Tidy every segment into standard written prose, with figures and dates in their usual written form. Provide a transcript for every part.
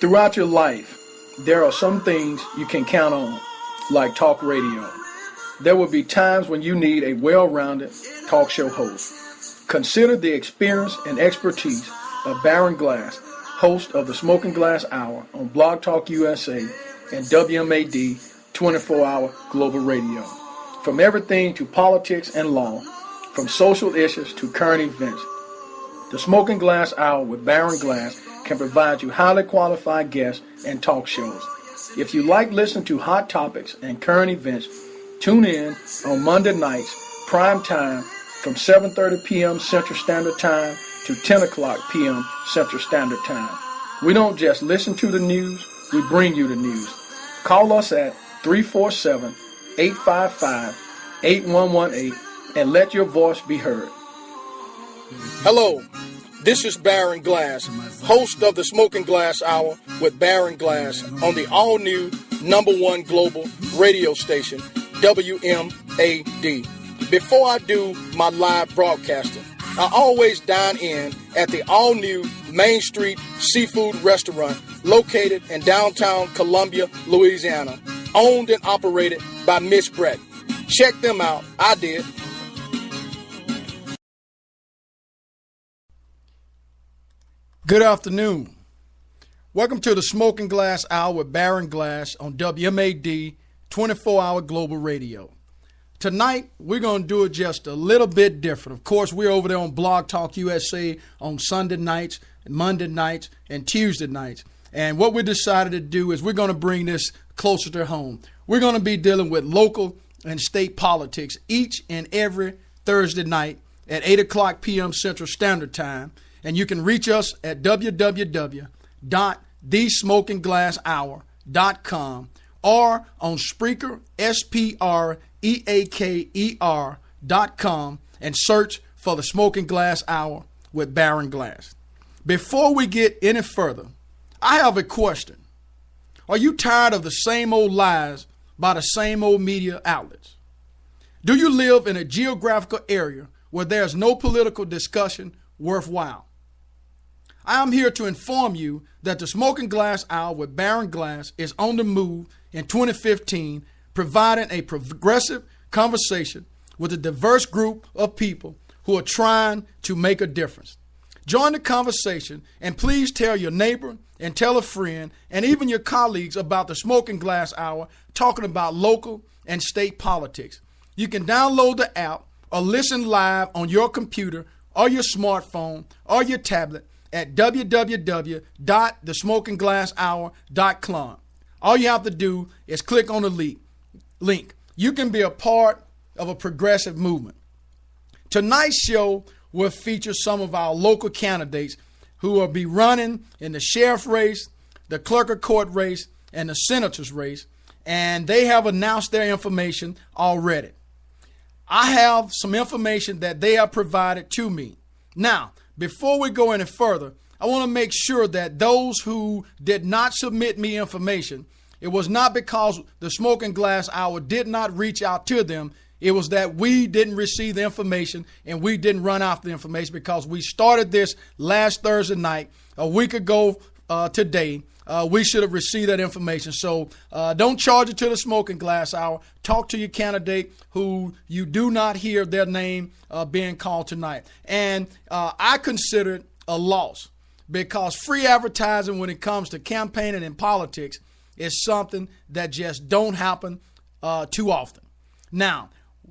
Throughout your life, there are some things you can count on, like talk radio. There will be times when you need a well-rounded talk show host. Consider the experience and expertise of Baron Glass, host of the Smoking Glass Hour on Blog Talk USA and WMAD 24-hour global radio. From everything to politics and law, from social issues to current events, the Smoking Glass Hour with Baron Glass can provide you highly qualified guests and talk shows. If you like listening to hot topics and current events, tune in on Monday nights, prime time, from 7:30 p.m. Central Standard Time to 10 o'clock p.m. Central Standard Time. We don't just listen to the news, we bring you the news. Call us at 347-855-8118 and let your voice be heard. Hello, this is Baron Glass, host of the Smoking Glass Hour with Baron Glass on the all-new #1 global radio station, WMAD. Before I do my live broadcasting, I always dine in at the all-new Main Street Seafood Restaurant located in downtown Columbia, Louisiana, owned and operated by Miss Brett. Check them out. I did. Good afternoon. Welcome to the Smoking Glass Hour with Baron Glass on WMAD 24-hour global radio. Tonight, we're going to do it just a little bit different. Of course, we're over there on Blog Talk USA on Sunday nights, Monday nights, and Tuesday nights. And what we decided to do is we're going to bring this closer to home. We're going to be dealing with local and state politics each and every Thursday night at 8 o'clock p.m. Central Standard Time. And you can reach us at www.thesmokingglasshour.com or on Spreaker, SPREAKER.com, and search for the Smoking Glass Hour with Baron Glass. Before we get any further, I have a question. Are you tired of the same old lies by the same old media outlets? Do you live in a geographical area where there's no political discussion worthwhile? I am here to inform you that the Smoking Glass Hour with Baron Glass is on the move in 2015, providing a progressive conversation with a diverse group of people who are trying to make a difference. Join the conversation and please tell your neighbor and tell a friend and even your colleagues about the Smoking Glass Hour talking about local and state politics. You can download the app or listen live on your computer or your smartphone or your tablet at www.thesmokingglasshour.com. All you have to do is click on the link. You can be a part of a progressive movement. Tonight's show will feature some of our local candidates who will be running in the sheriff race, the clerk of court race, and the senator's race, and they have announced their information already. I have some information that they have provided to me. Now, before we go any further, I want to make sure that those who did not submit me information, it was not because the Smoking Glass Hour did not reach out to them. It was that we didn't receive the information and we didn't run after the information because we started this last Thursday night, a week ago today. We should have received that information. So don't charge it to the Smoking Glass Hour. Talk to your candidate who you do not hear their name being called tonight. And I consider it a loss because free advertising when it comes to campaigning and politics is something that just don't happen too often. Now,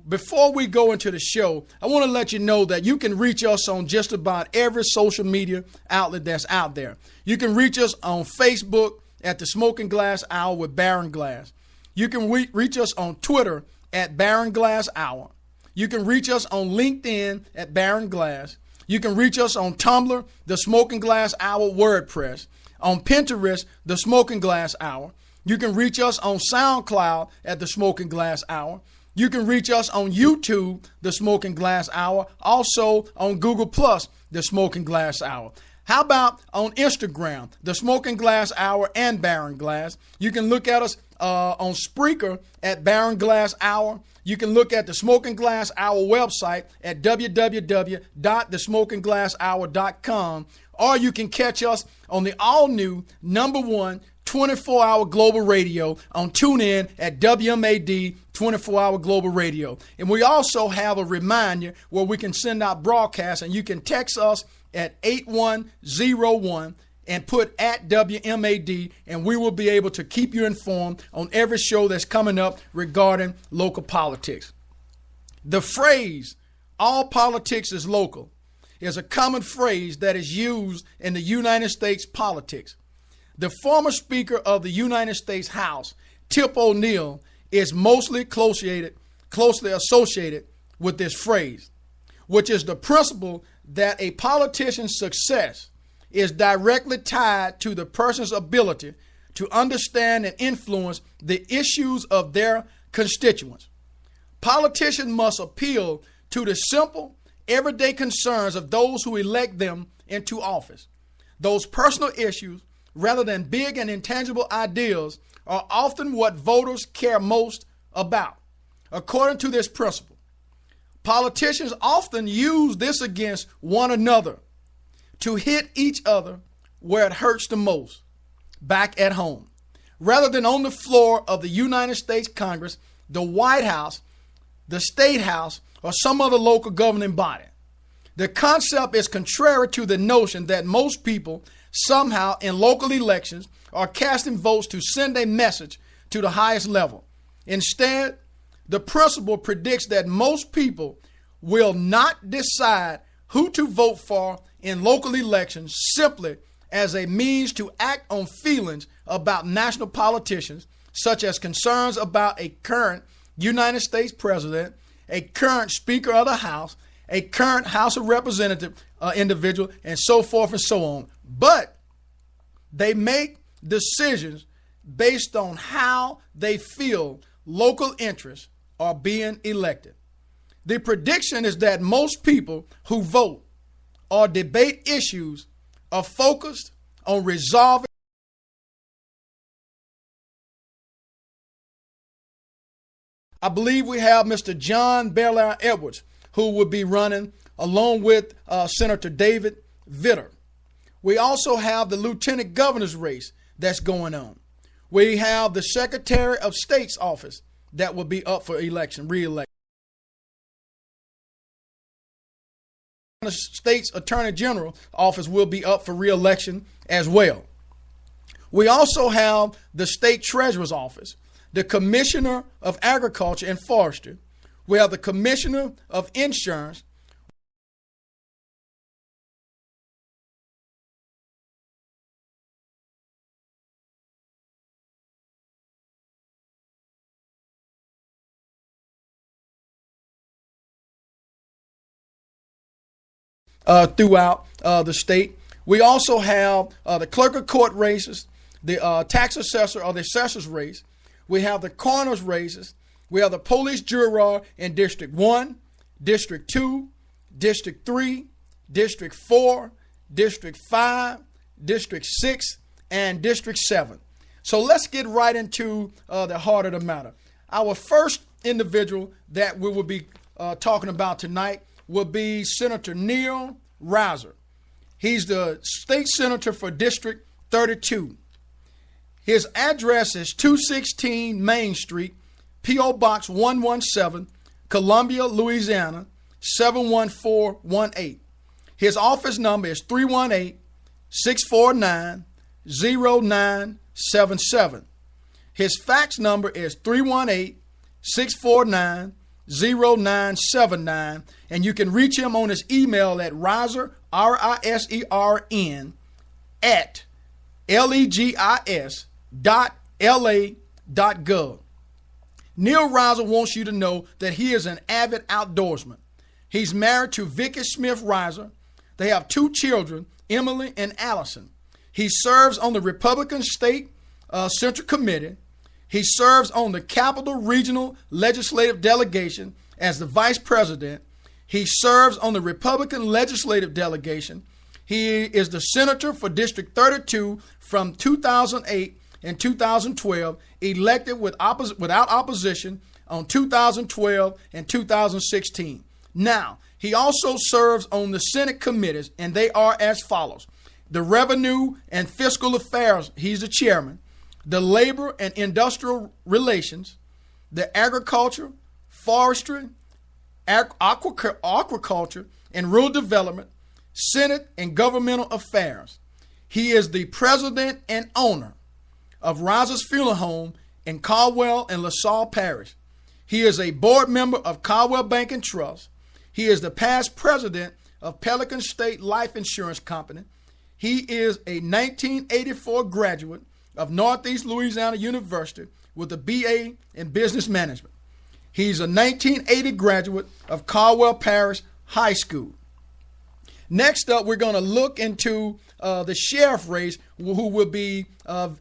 before we go into the show, I want to let you know that you can reach us on just about every social media outlet that's out there. You can reach us on Facebook at the Smoking Glass Hour with Baron Glass. You can reach us on Twitter at Baron Glass Hour. You can reach us on LinkedIn at Baron Glass. You can reach us on Tumblr, the Smoking Glass Hour WordPress. On Pinterest, the Smoking Glass Hour. You can reach us on SoundCloud at the Smoking Glass Hour. You can reach us on YouTube, the Smoking Glass Hour. Also on Google Plus, the Smoking Glass Hour. How about on Instagram, the Smoking Glass Hour and Baron Glass? You can look at us on Spreaker at Baron Glass Hour. You can look at the Smoking Glass Hour website at www.thesmokingglasshour.com. or you can catch us on the all-new #1 24-hour global radio on TuneIn at WMAD 24-hour global radio. And we also have a reminder where we can send out broadcasts, and you can text us at 8101 and put at WMAD, and we will be able to keep you informed on every show that's coming up regarding local politics. The phrase, all politics is local, is a common phrase that is used in the United States politics. The former Speaker of the United States House, Tip O'Neill, is mostly closely associated with this phrase, which is the principle that a politician's success is directly tied to the person's ability to understand and influence the issues of their constituents. Politicians must appeal to the simple, everyday concerns of those who elect them into office. Those personal issues, rather than big and intangible ideals, are often what voters care most about. According to this principle, politicians often use this against one another to hit each other where it hurts the most, back at home, rather than on the floor of the United States Congress, the White House, the State House, or some other local governing body. The concept is contrary to the notion that most people somehow in local elections are casting votes to send a message to the highest level. Instead, the principle predicts that most people will not decide who to vote for in local elections simply as a means to act on feelings about national politicians, such as concerns about a current United States president, a current Speaker of the House, a current House of Representatives individual, and so forth and so on. But they make decisions based on how they feel local interests are being elected. The prediction is that most people who vote or debate issues are focused on resolving. I believe we have Mr. John Belair Edwards, who will be running along with Senator David Vitter. We also have the lieutenant governor's race that's going on. We have the Secretary of State's office that will be up for election, re-election. The state's Attorney General office will be up for re-election as well. We also have the State Treasurer's office, the Commissioner of Agriculture and Forestry. We have the Commissioner of Insurance. Throughout the state. We also have the clerk of court races, the tax assessor or the assessor's race. We have the coroner's races. We have the police juror in District 1, District 2, District 3, District 4, District 5, District 6, and District 7. So let's get right into the heart of the matter. Our first individual that we will be talking about tonight will be Senator Neil Reiser. He's the state senator for District 32. His address is 216 Main Street, P.O. Box 117, Columbia, Louisiana, 71418. His office number is 318-649-0977. His fax number is 318-649-0979, and you can reach him on his email at Reiser, RISERN, at legis.la.gov. Neil Reiser wants you to know that he is an avid outdoorsman. He's married to Vicki Smith Reiser. They have 2 children, Emily and Allison. He serves on the Republican State Central Committee. He serves on the Capital Regional Legislative Delegation as the Vice President. He serves on the Republican Legislative Delegation. He is the Senator for District 32 from 2008 and 2012, elected without opposition on 2012 and 2016. Now, he also serves on the Senate committees, and they are as follows: the Revenue and Fiscal Affairs, he's the chairman, the Labor and Industrial Relations, the Agriculture, Forestry, Aquaculture, and Rural Development, Senate and Governmental Affairs. He is the president and owner of Risers Funeral Home in Caldwell and LaSalle Parish. He is a board member of Caldwell Bank and Trust. He is the past president of Pelican State Life Insurance Company. He is a 1984 graduate of Northeast Louisiana University with a BA in Business Management. He's a 1980 graduate of Caldwell Parish High School. Next up, we're going to look into the sheriff race, who will be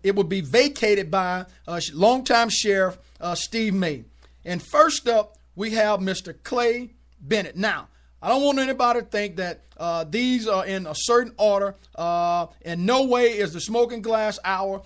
it will be vacated by longtime sheriff Steve May. And first up, we have Mr. Clay Bennett. Now, I don't want anybody to think that these are in a certain order. In no way is the Smoking Glass Hour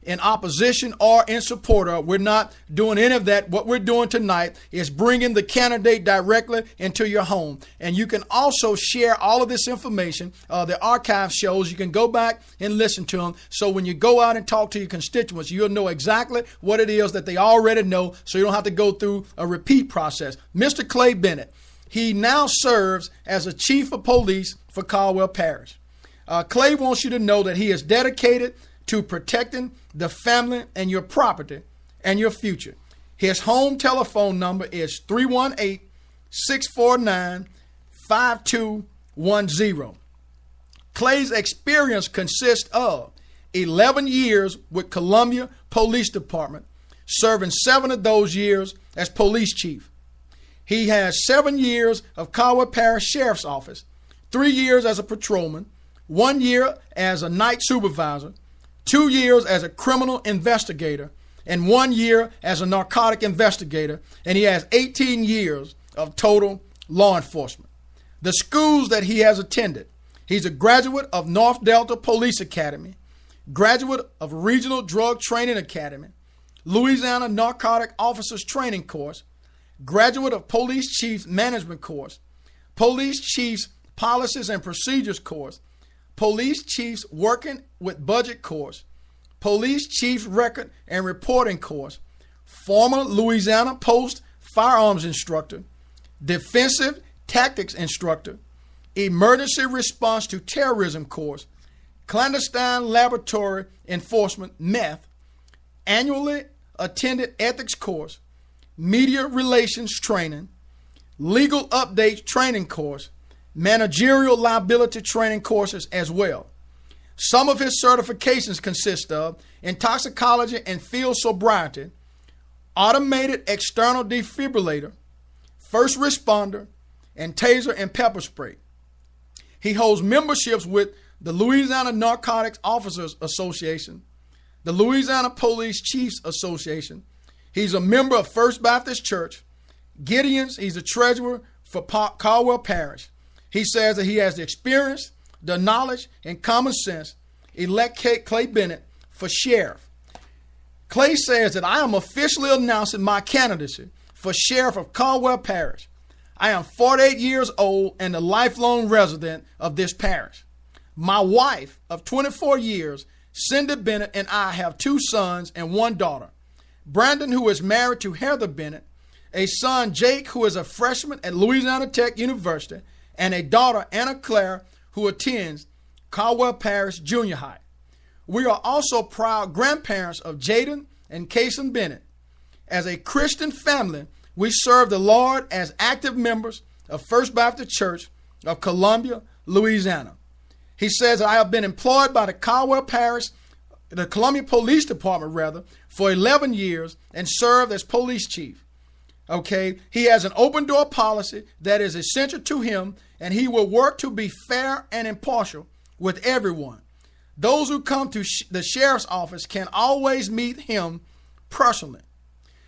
in opposition or in support of. We're not doing any of that. What we're doing tonight is bringing the candidate directly into your home. And you can also share all of this information. The archive shows, you can go back and listen to them. So when you go out and talk to your constituents, you'll know exactly what it is that they already know, so you don't have to go through a repeat process. Mr. Clay Bennett. He now serves as a chief of police for Caldwell Parish. Clay wants you to know that he is dedicated to protecting the family and your property and your future. His home telephone number is 318-649-5210. Clay's experience consists of 11 years with Columbia Police Department, serving 7 of those years as police chief. He has 7 years of Caldwell Parish Sheriff's Office, 3 years as a patrolman, 1 year as a night supervisor, 2 years as a criminal investigator, and 1 year as a narcotic investigator, and he has 18 years of total law enforcement. The schools that he has attended: he's a graduate of North Delta Police Academy, graduate of Regional Drug Training Academy, Louisiana Narcotic Officers Training Course, graduate of Police Chiefs Management Course, Police Chiefs Policies and Procedures Course, Police Chiefs Working with Budget Course, Police Chiefs Record and Reporting Course, former Louisiana Post Firearms Instructor, Defensive Tactics Instructor, Emergency Response to Terrorism Course, Clandestine Laboratory Enforcement Meth, annually attended Ethics Course, Media Relations Training, Legal Updates Training Course, Managerial Liability Training courses as well. Some of his certifications consist of intoxicology and field sobriety, automated external defibrillator, first responder, and taser and pepper spray. He holds memberships with the Louisiana Narcotics Officers Association, the Louisiana Police Chiefs Association. He's a member of First Baptist Church, Gideon's. He's a treasurer for Caldwell Parish. He says that he has the experience, the knowledge, and common sense. Elect Clay Bennett for sheriff. Clay says that I am officially announcing my candidacy for sheriff of Caldwell Parish. I am 48 years old and a lifelong resident of this parish. My wife of 24 years, Cindy Bennett, and I have 2 sons and 1 daughter. Brandon, who is married to Heather Bennett, a son, Jake, who is a freshman at Louisiana Tech University, and a daughter, Anna Claire, who attends Caldwell Parish Junior High. We are also proud grandparents of Jaden and Kason Bennett. As a Christian family, we serve the Lord as active members of First Baptist Church of Columbia, Louisiana. He says, I have been employed by the Columbia Police Department, for 11 years and served as police chief. Okay, he has an open door policy that is essential to him, and he will work to be fair and impartial with everyone. Those who come to the sheriff's office can always meet him personally.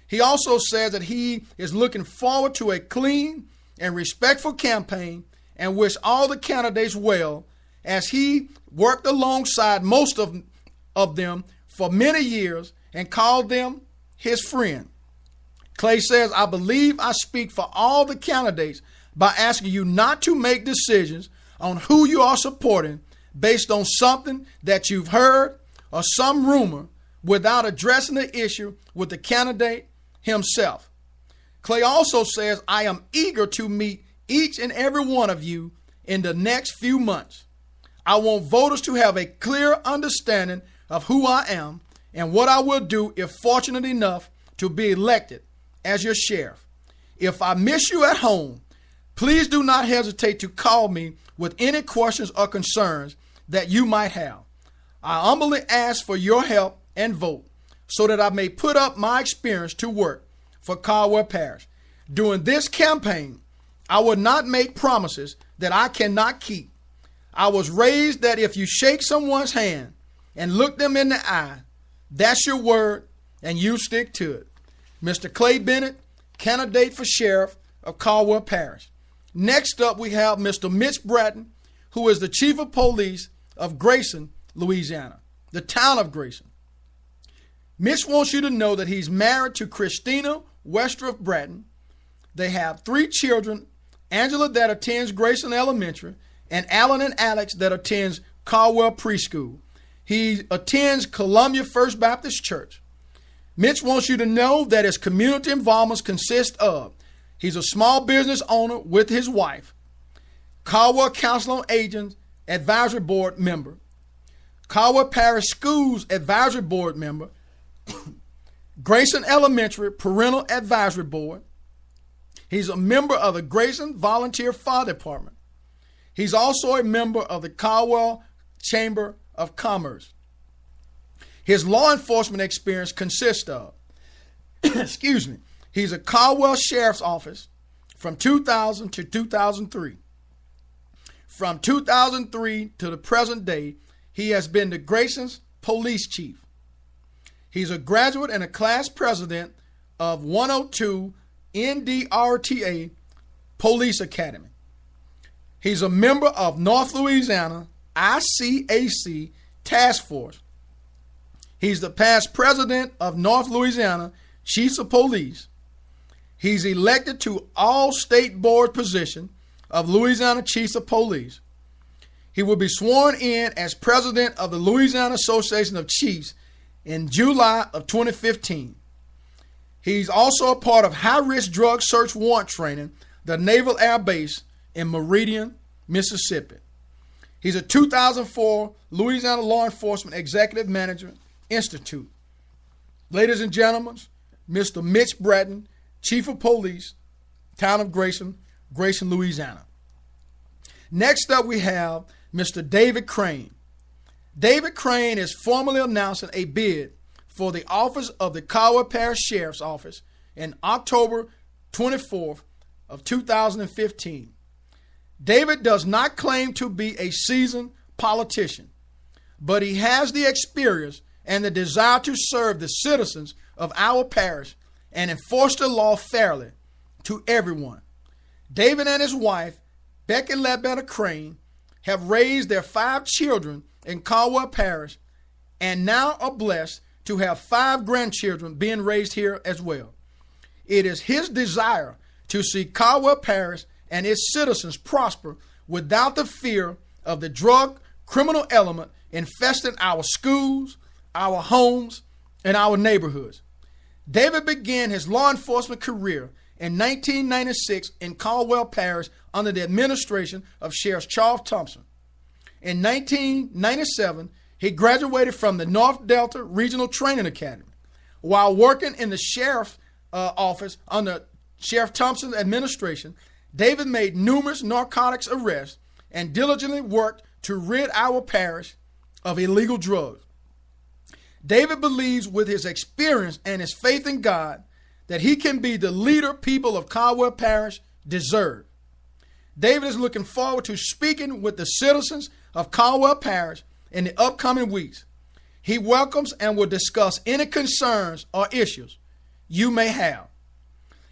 He also says that he is looking forward to a clean and respectful campaign and wish all the candidates well, as he worked alongside most of them for many years and called them his friend. Clay says, I believe I speak for all the candidates by asking you not to make decisions on who you are supporting based on something that you've heard or some rumor without addressing the issue with the candidate himself. Clay also says, I am eager to meet each and every one of you in the next few months. I want voters to have a clear understanding of who I am and what I will do if fortunate enough to be elected as your sheriff. If I miss you at home, please do not hesitate to call me with any questions or concerns that you might have. I humbly ask for your help and vote so that I may put up my experience to work for Caldwell Parish. During this campaign, I will not make promises that I cannot keep. I was raised that if you shake someone's hand and look them in the eye, that's your word and you stick to it. Mr. Clay Bennett, candidate for sheriff of Caldwell Parish. Next up, we have Mr. Mitch Bratton, who is the chief of police of Grayson, Louisiana, the town of Grayson. Mitch wants you to know that he's married to Christina Westroff Bratton. They have 3 children, Angela that attends Grayson Elementary, and Alan and Alex that attends Caldwell Preschool. He attends Columbia First Baptist Church. Mitch wants you to know that his community involvements consist of, he's a small business owner with his wife, Caldwell Council on Aging Advisory Board member, Caldwell Parish Schools Advisory Board member, Grayson Elementary Parental Advisory Board. He's a member of the Grayson Volunteer Fire Department. He's also a member of the Caldwell Chamber of Commerce. His law enforcement experience consists of, he's a Caldwell Sheriff's Office from 2000 to 2003. From 2003 to the present day, he has been the Grayson's police chief. He's a graduate and a class president of 102 NDRTA Police Academy. He's a member of North Louisiana ICAC Task Force. He's the past president of North Louisiana Chiefs of Police. He's elected to all state board position of Louisiana Chiefs of Police. He will be sworn in as president of the Louisiana Association of Chiefs in July of 2015. He's also a part of high-risk drug search warrant training, the Naval Air Base in Meridian, Mississippi. He's a 2004 Louisiana Law Enforcement Executive Management Institute. Ladies and gentlemen, Mr. Mitch Bratton, Chief of Police, Town of Grayson, Grayson, Louisiana. Next up, we have Mr. David Crane. David Crane is formally announcing a bid for the office of the Caldwell Parish Sheriff's Office in October 24th of 2015. David does not claim to be a seasoned politician, but he has the experience and the desire to serve the citizens of our parish and enforce the law fairly to everyone. David and his wife, Becky Ledbetter Crane, have raised their 5 children in Caldwell Parish and now are blessed to have 5 grandchildren being raised here as well. It is his desire to see Caldwell Parish and its citizens prosper without the fear of the drug criminal element infesting our schools, our homes, and our neighborhoods. David began his law enforcement career in 1996 in Caldwell Parish under the administration of Sheriff Charles Thompson. In 1997, he graduated from the North Delta Regional Training Academy. While working in the sheriff's office under Sheriff Thompson's administration, David made numerous narcotics arrests and diligently worked to rid our parish of illegal drugs. David believes with his experience and his faith in God that he can be the leader people of Caldwell Parish deserve. David is looking forward to speaking with the citizens of Caldwell Parish in the upcoming weeks. He welcomes and will discuss any concerns or issues you may have.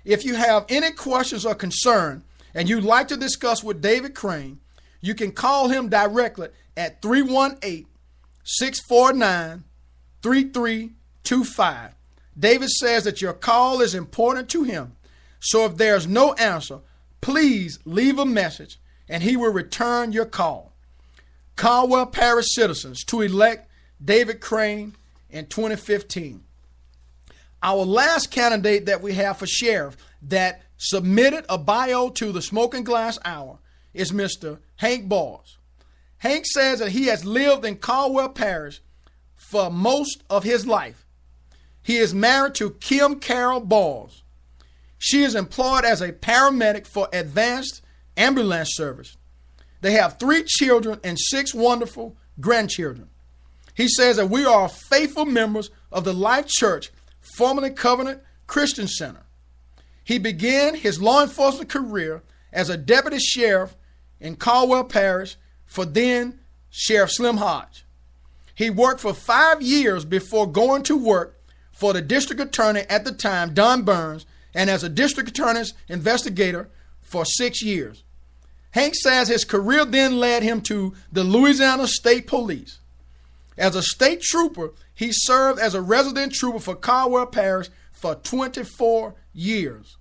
If you have any questions or concern and you'd like to discuss with David Crane, you can call him directly at 318-649-3325. David says that your call is important to him. So if there's no answer, please leave a message and he will return your call. Caldwell Parish citizens to elect David Crane in 2015. Our last candidate that we have for sheriff that submitted a bio to the Smoking Glass Hour is Mr. Hank Balls. Hank says that he has lived in Caldwell Parish for most of his life. He is married to Kim Carol Balls. She is employed as a paramedic for Advanced Ambulance Service. They have 3 children and 6 wonderful grandchildren. He says that we are faithful members of the Life Church, formerly Covenant Christian Center. He began his law enforcement career as a deputy sheriff in Caldwell Parish for then Sheriff Slim Hodge. He worked for 5 years before going to work for the district attorney at the time, Don Burns, and as a district attorney's investigator for 6 years. Hank says his career then led him to the Louisiana State Police. As a state trooper, he served as a resident trooper for Caldwell Parish for 24 years.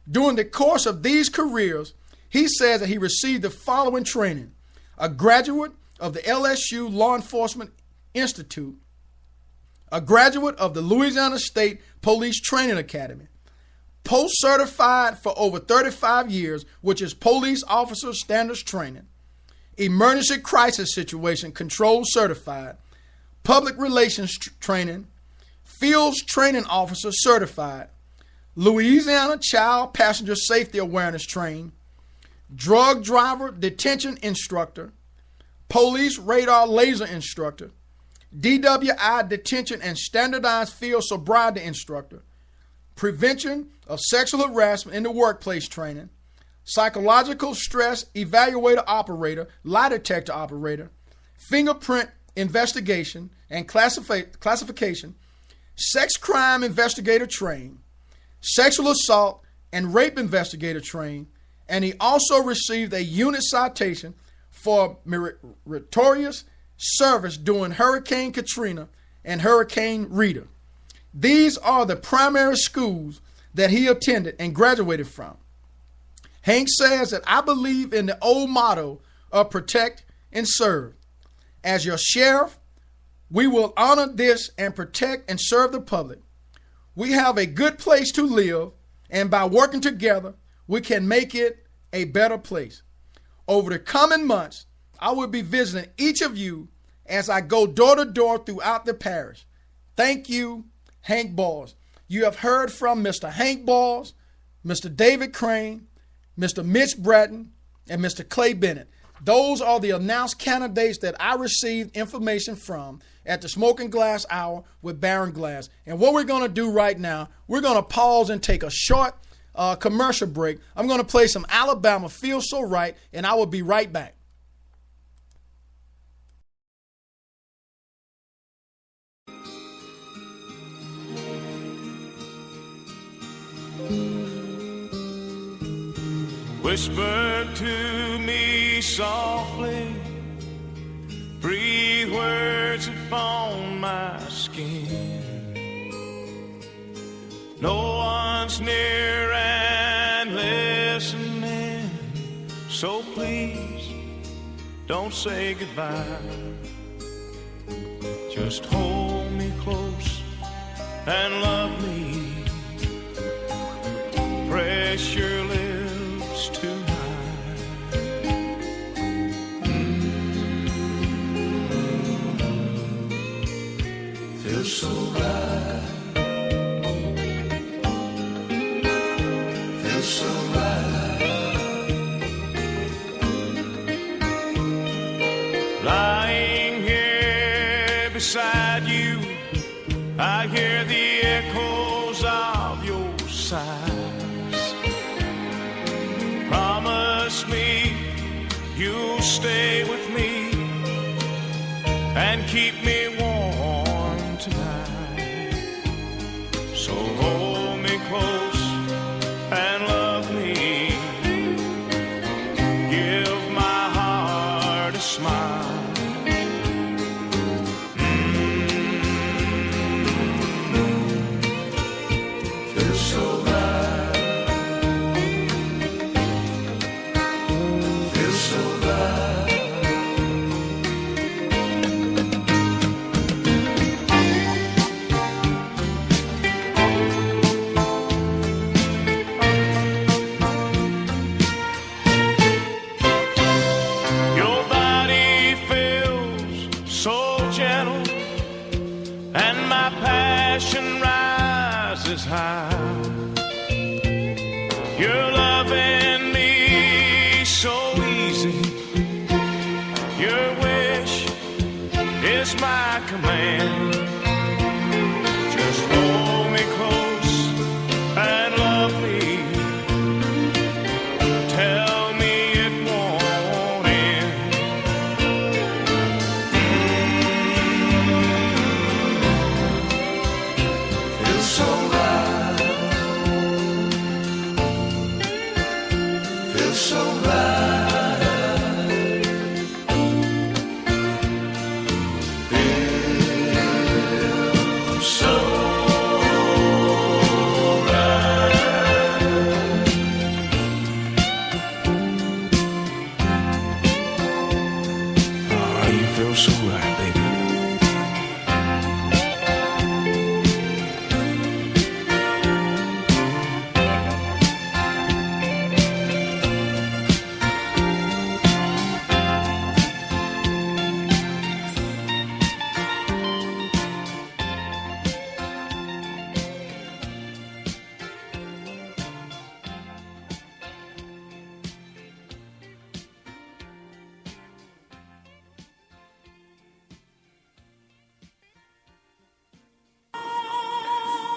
During the course of these careers, he says that he received the following training: a graduate of the LSU Law Enforcement Institute, a graduate of the Louisiana State Police Training Academy, post-certified for over 35 years, which is Police Officer Standards Training, Emergency Crisis Situation Control Certified, Public Relations Training, Fields Training Officer Certified, Louisiana Child Passenger Safety Awareness Trained, Drug Driver Detention Instructor, Police Radar Laser Instructor, DWI Detention and Standardized Field Sobriety Instructor, Prevention of Sexual Harassment in the Workplace Training, Psychological Stress Evaluator Operator, Lie Detector Operator, Fingerprint Investigation and Classification, Sex Crime Investigator Trained, Sexual Assault and Rape Investigator Trained, and he also received a unit citation for meritorious service during Hurricane Katrina and Hurricane Rita. These are the primary schools that he attended and graduated from. Hank says that I believe in the old motto of protect and serve. As your sheriff, we will honor this and protect and serve the public. We have a good place to live, and by working together, we can make it a better place. Over the coming months, I will be visiting each of you as I go door to door throughout the parish. Thank you, Hank Balls. You have heard from Mr. Hank Balls, Mr. David Crane, Mr. Mitch Bratton, and Mr. Clay Bennett. Those are the announced candidates that I received information from at the Smoking Glass Hour with Baron Glass. And what we're going to do right now, we're going to pause and take a short commercial break. I'm going to play some Alabama Feels So Right, and I will be right back. Whisper to me softly, breathe words upon my skin. No one's near and listening, so please don't say goodbye. Just hold me close and love me. Press your lips to mine. Feels so right. Feels so right. Lying here beside you, I hear the echoes of your sighs. Promise me you'll stay with me and keep me warm tonight. So hold me close and love me. Give my heart a smile. Feels so right. Feels so right. gentle and my passion rises high. You're loving me so easy. Your wish is my command. Just hold me close and love me. Tell me it won't end. Feels so right. Feels so right. Feels so feels so right, baby.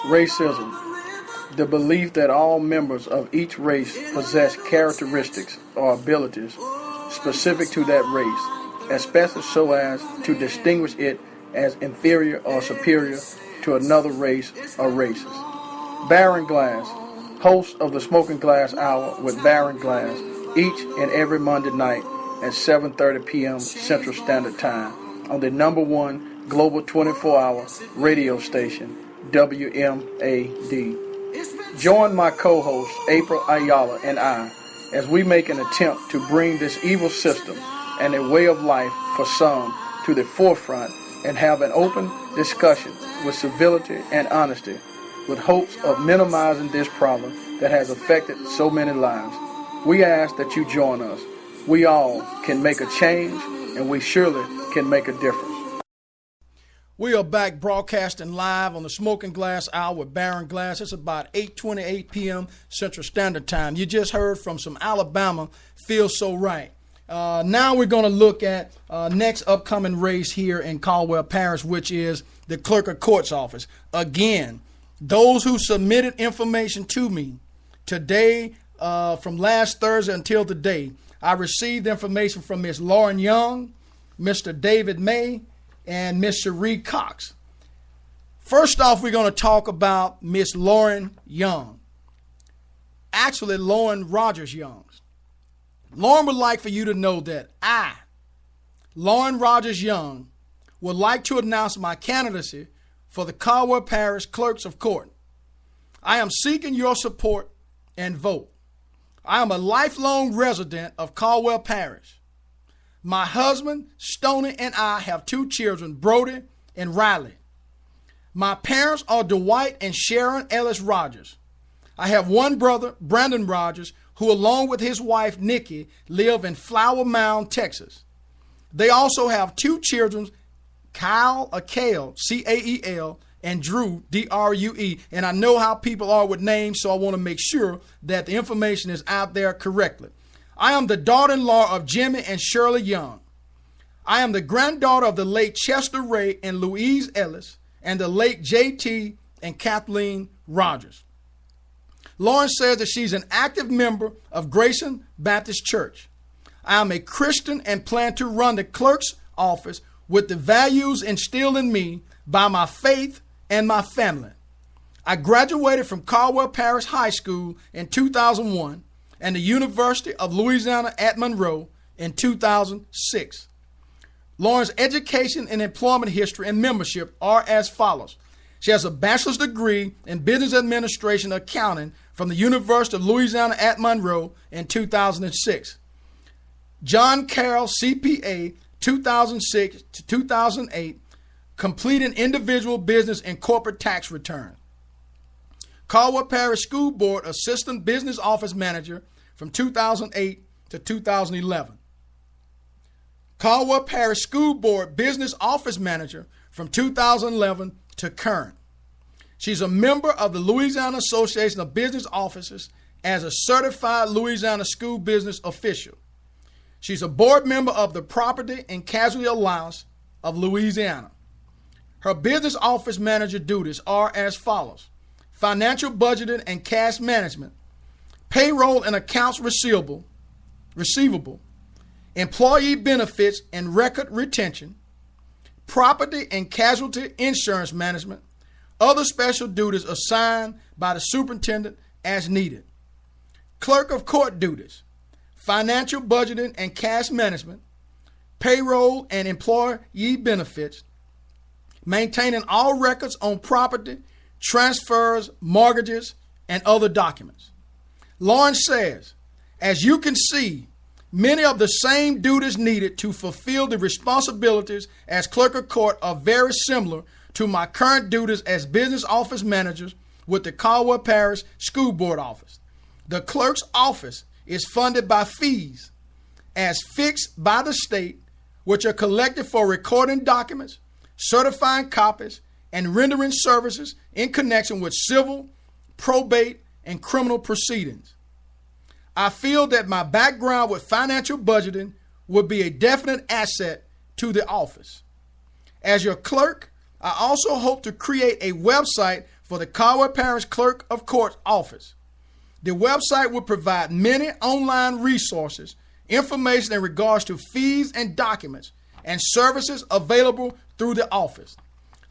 Racism. The belief that all members of each race possess characteristics or abilities specific to that race, especially so as to distinguish it as inferior or superior to another race or races. Baron Glass, host of the Smoking Glass Hour with Baron Glass, each and every Monday night at 7:30 p.m. Central Standard Time on the #1 global 24-hour radio station, WMAD. Join my co-host April Ayala and I as we make an attempt to bring this evil system and a way of life for some to the forefront and have an open discussion with civility and honesty with hopes of minimizing this problem that has affected so many lives. We ask that you join us. We all can make a change, and we surely can make a difference. We are back broadcasting live on the Smoking Glass Hour with Baron Glass. It's about 8:28 p.m. Central Standard Time. You just heard from some Alabama, Feels So Right. Now we're going to look at next upcoming race here in Caldwell Parish, which is the Clerk of Court's office. Again, those who submitted information to me today, from last Thursday until today, I received information from Ms. Lauren Young, Mr. David May, and Miss Cherie Cox. First off, we're going to talk about Miss Lauren Young. Actually, Lauren Rogers Young. Lauren would like for you to know that I, Lauren Rogers Young, would like to announce my candidacy for the Caldwell Parish Clerks of Court. I am seeking your support and vote. I am a lifelong resident of Caldwell Parish. My husband, Stoney, and I have 2 children, Brody and Riley. My parents are Dwight and Sharon Ellis Rogers. I have one brother, Brandon Rogers, who along with his wife, Nikki, live in Flower Mound, Texas. They also have 2 children, Kyle, Akael, Cael, and Drew, Drue. And I know how people are with names, so I want to make sure that the information is out there correctly. I am the daughter-in-law of Jimmy and Shirley Young. I am the granddaughter of the late Chester Ray and Louise Ellis and the late J.T. and Kathleen Rogers. Lauren says that she's an active member of Grayson Baptist Church. I am a Christian and plan to run the clerk's office with the values instilled in me by my faith and my family. I graduated from Caldwell Parish High School in 2001 and the University of Louisiana at Monroe in 2006. Lauren's education and employment history and membership are as follows. She has a bachelor's degree in business administration accounting from the University of Louisiana at Monroe in 2006. John Carroll CPA 2006 to 2008, completing individual business and corporate tax return. Caldwell Parish School Board Assistant Business Office Manager from 2008 to 2011. Caldwell Parish School Board Business Office Manager from 2011 to current. She's a member of the Louisiana Association of Business Officers as a certified Louisiana school business official. She's a board member of the Property and Casualty Alliance of Louisiana. Her business office manager duties are as follows: financial budgeting and cash management, payroll and accounts receivable, employee benefits and record retention, property and casualty insurance management, other special duties assigned by the superintendent as needed. Clerk of court duties, financial budgeting and cash management, payroll and employee benefits, maintaining all records on property, transfers, mortgages, and other documents. Lauren says, as you can see, many of the same duties needed to fulfill the responsibilities as clerk of court are very similar to my current duties as business office managers with the Caldwell Parish School Board Office. The clerk's office is funded by fees as fixed by the state, which are collected for recording documents, certifying copies, and rendering services in connection with civil, probate, and criminal proceedings. I feel that my background with financial budgeting would be a definite asset to the office. As your clerk, I also hope to create a website for the Caldwell Parish Clerk of Court office. The website will provide many online resources, information in regards to fees and documents, and services available through the office.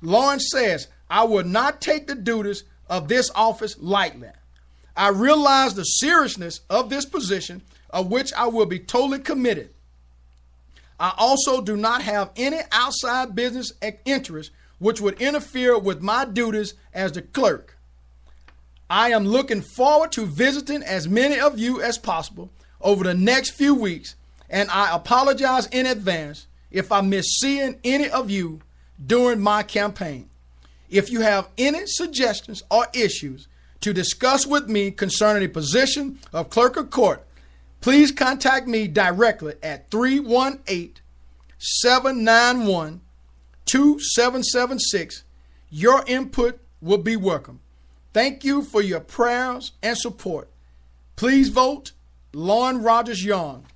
Lauren says, I will not take the duties of this office lightly. I realize the seriousness of this position, of which I will be totally committed. I also do not have any outside business interests which would interfere with my duties as the clerk. I am looking forward to visiting as many of you as possible over the next few weeks, and I apologize in advance if I miss seeing any of you during my campaign. If you have any suggestions or issues to discuss with me concerning the position of clerk of court, please contact me directly at 318-791-2776. Your input will be welcome. Thank you for your prayers and support. Please vote Lauren Rogers Young,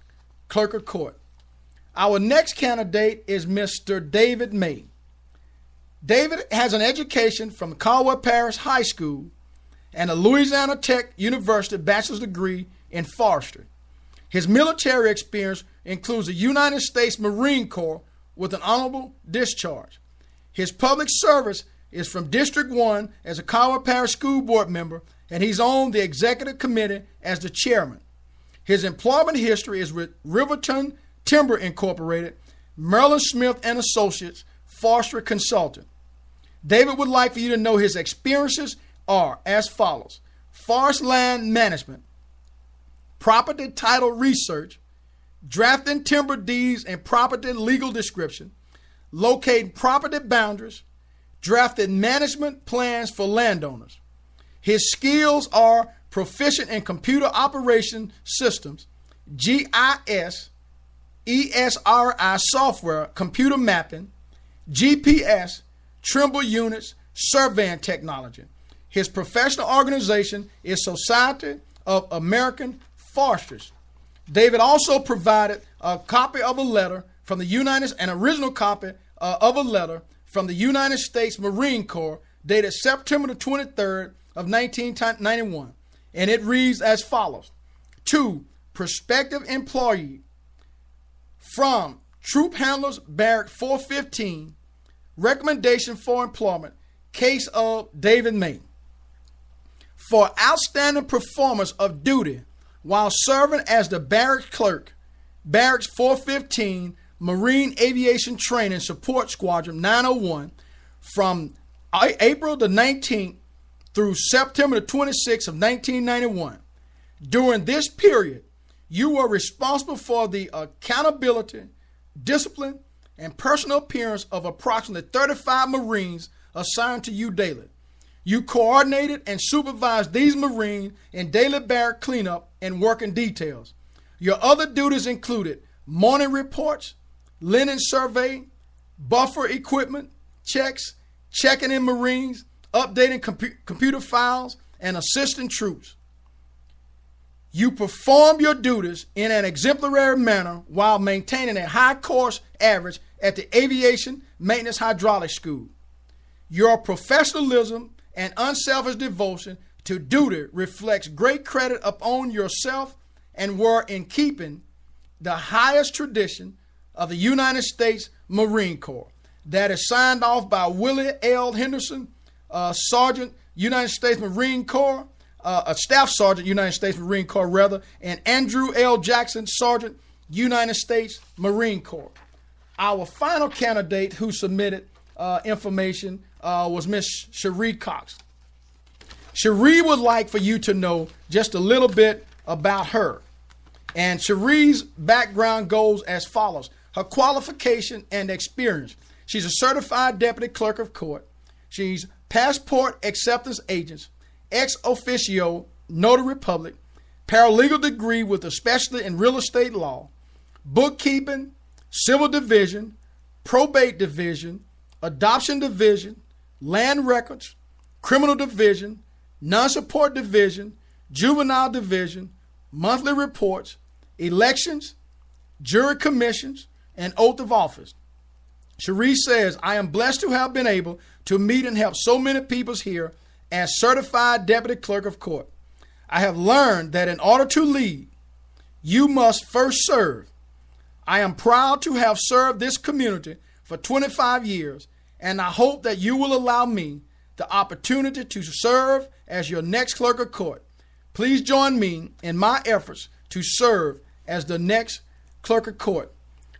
clerk of court. Our next candidate is Mr. David May. David has an education from Caldwell Parish High School and a Louisiana Tech University bachelor's degree in forestry. His military experience includes the United States Marine Corps with an honorable discharge. His public service is from District 1 as a Caldwell Parish School Board member, and he's on the executive committee as the chairman. His employment history is with Riverton Timber Incorporated, Maryland Smith and Associates, forestry consultant. David would like for you to know his experiences are as follows: forest land management, property title research, drafting timber deeds and property legal description, locating property boundaries, drafting management plans for landowners. His skills are proficient in computer operation systems, GIS, ESRI software, computer mapping, GPS, Trimble units, surveying technology. His professional organization is Society of American Foresters. David also provided a copy of a letter from the original copy of a letter from the United States Marine Corps dated September the 23rd of 1991. And it reads as follows: to prospective employee from Troop Handlers Barrack 415, recommendation for employment, case of David May. For outstanding performance of duty while serving as the barracks clerk, Barracks 415, Marine Aviation Training Support Squadron 901, from April the 19th through September the 26th of 1991. During this period, you were responsible for the accountability, discipline, and personal appearance of approximately 35 Marines assigned to you daily. You coordinated and supervised these Marines in daily barrack cleanup and working details. Your other duties included morning reports, linen survey, buffer equipment checks, checking in Marines, updating computer files, and assisting troops. You perform your duties in an exemplary manner while maintaining a high course average at the Aviation Maintenance Hydraulics School. Your professionalism and unselfish devotion to duty reflects great credit upon yourself and were in keeping the highest tradition of the United States Marine Corps. That is signed off by Willie L. Henderson, Sergeant, United States Marine Corps, a Staff Sergeant, United States Marine Corps, rather, and Andrew L. Jackson, Sergeant, United States Marine Corps. Our final candidate who submitted information was Miss Cherie Cox. Cherie would like for you to know just a little bit about her. And Cherie's background goes as follows. Her qualification and experience. She's a certified deputy clerk of court. She's passport acceptance agent, ex officio notary public, paralegal degree with a specialty in real estate law, bookkeeping, civil division, probate division, adoption division, land records, criminal division, non-support division, juvenile division, monthly reports, elections, jury commissions, and oath of office. Cherie says, I am blessed to have been able to meet and help so many people here as certified deputy clerk of court. I have learned that in order to lead, you must first serve. I am proud to have served this community for 25 years, and I hope that you will allow me the opportunity to serve as your next clerk of court. Please join me in my efforts to serve as the next clerk of court.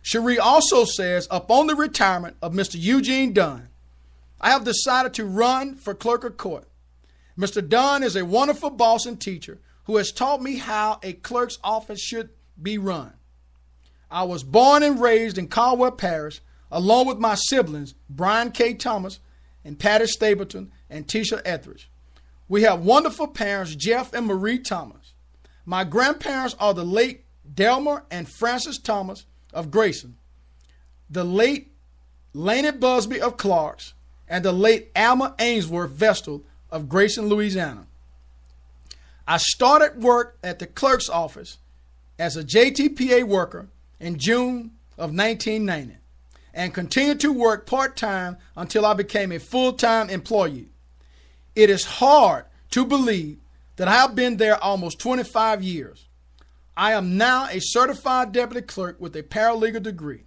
Cherie also says, upon the retirement of Mr. Eugene Dunn, I have decided to run for clerk of court. Mr. Dunn is a wonderful boss and teacher who has taught me how a clerk's office should be run. I was born and raised in Caldwell Parish, along with my siblings, Brian K. Thomas and Patty Stapleton and Tisha Etheridge. We have wonderful parents, Jeff and Marie Thomas. My grandparents are the late Delmer and Francis Thomas of Grayson, the late Laney Busby of Clark's, and the late Alma Ainsworth Vestal of Grayson, Louisiana. I started work at the clerk's office as a JTPA worker in June of 1990 and continued to work part-time until I became a full-time employee. It is hard to believe that I have been there almost 25 years. I am now a certified deputy clerk with a paralegal degree.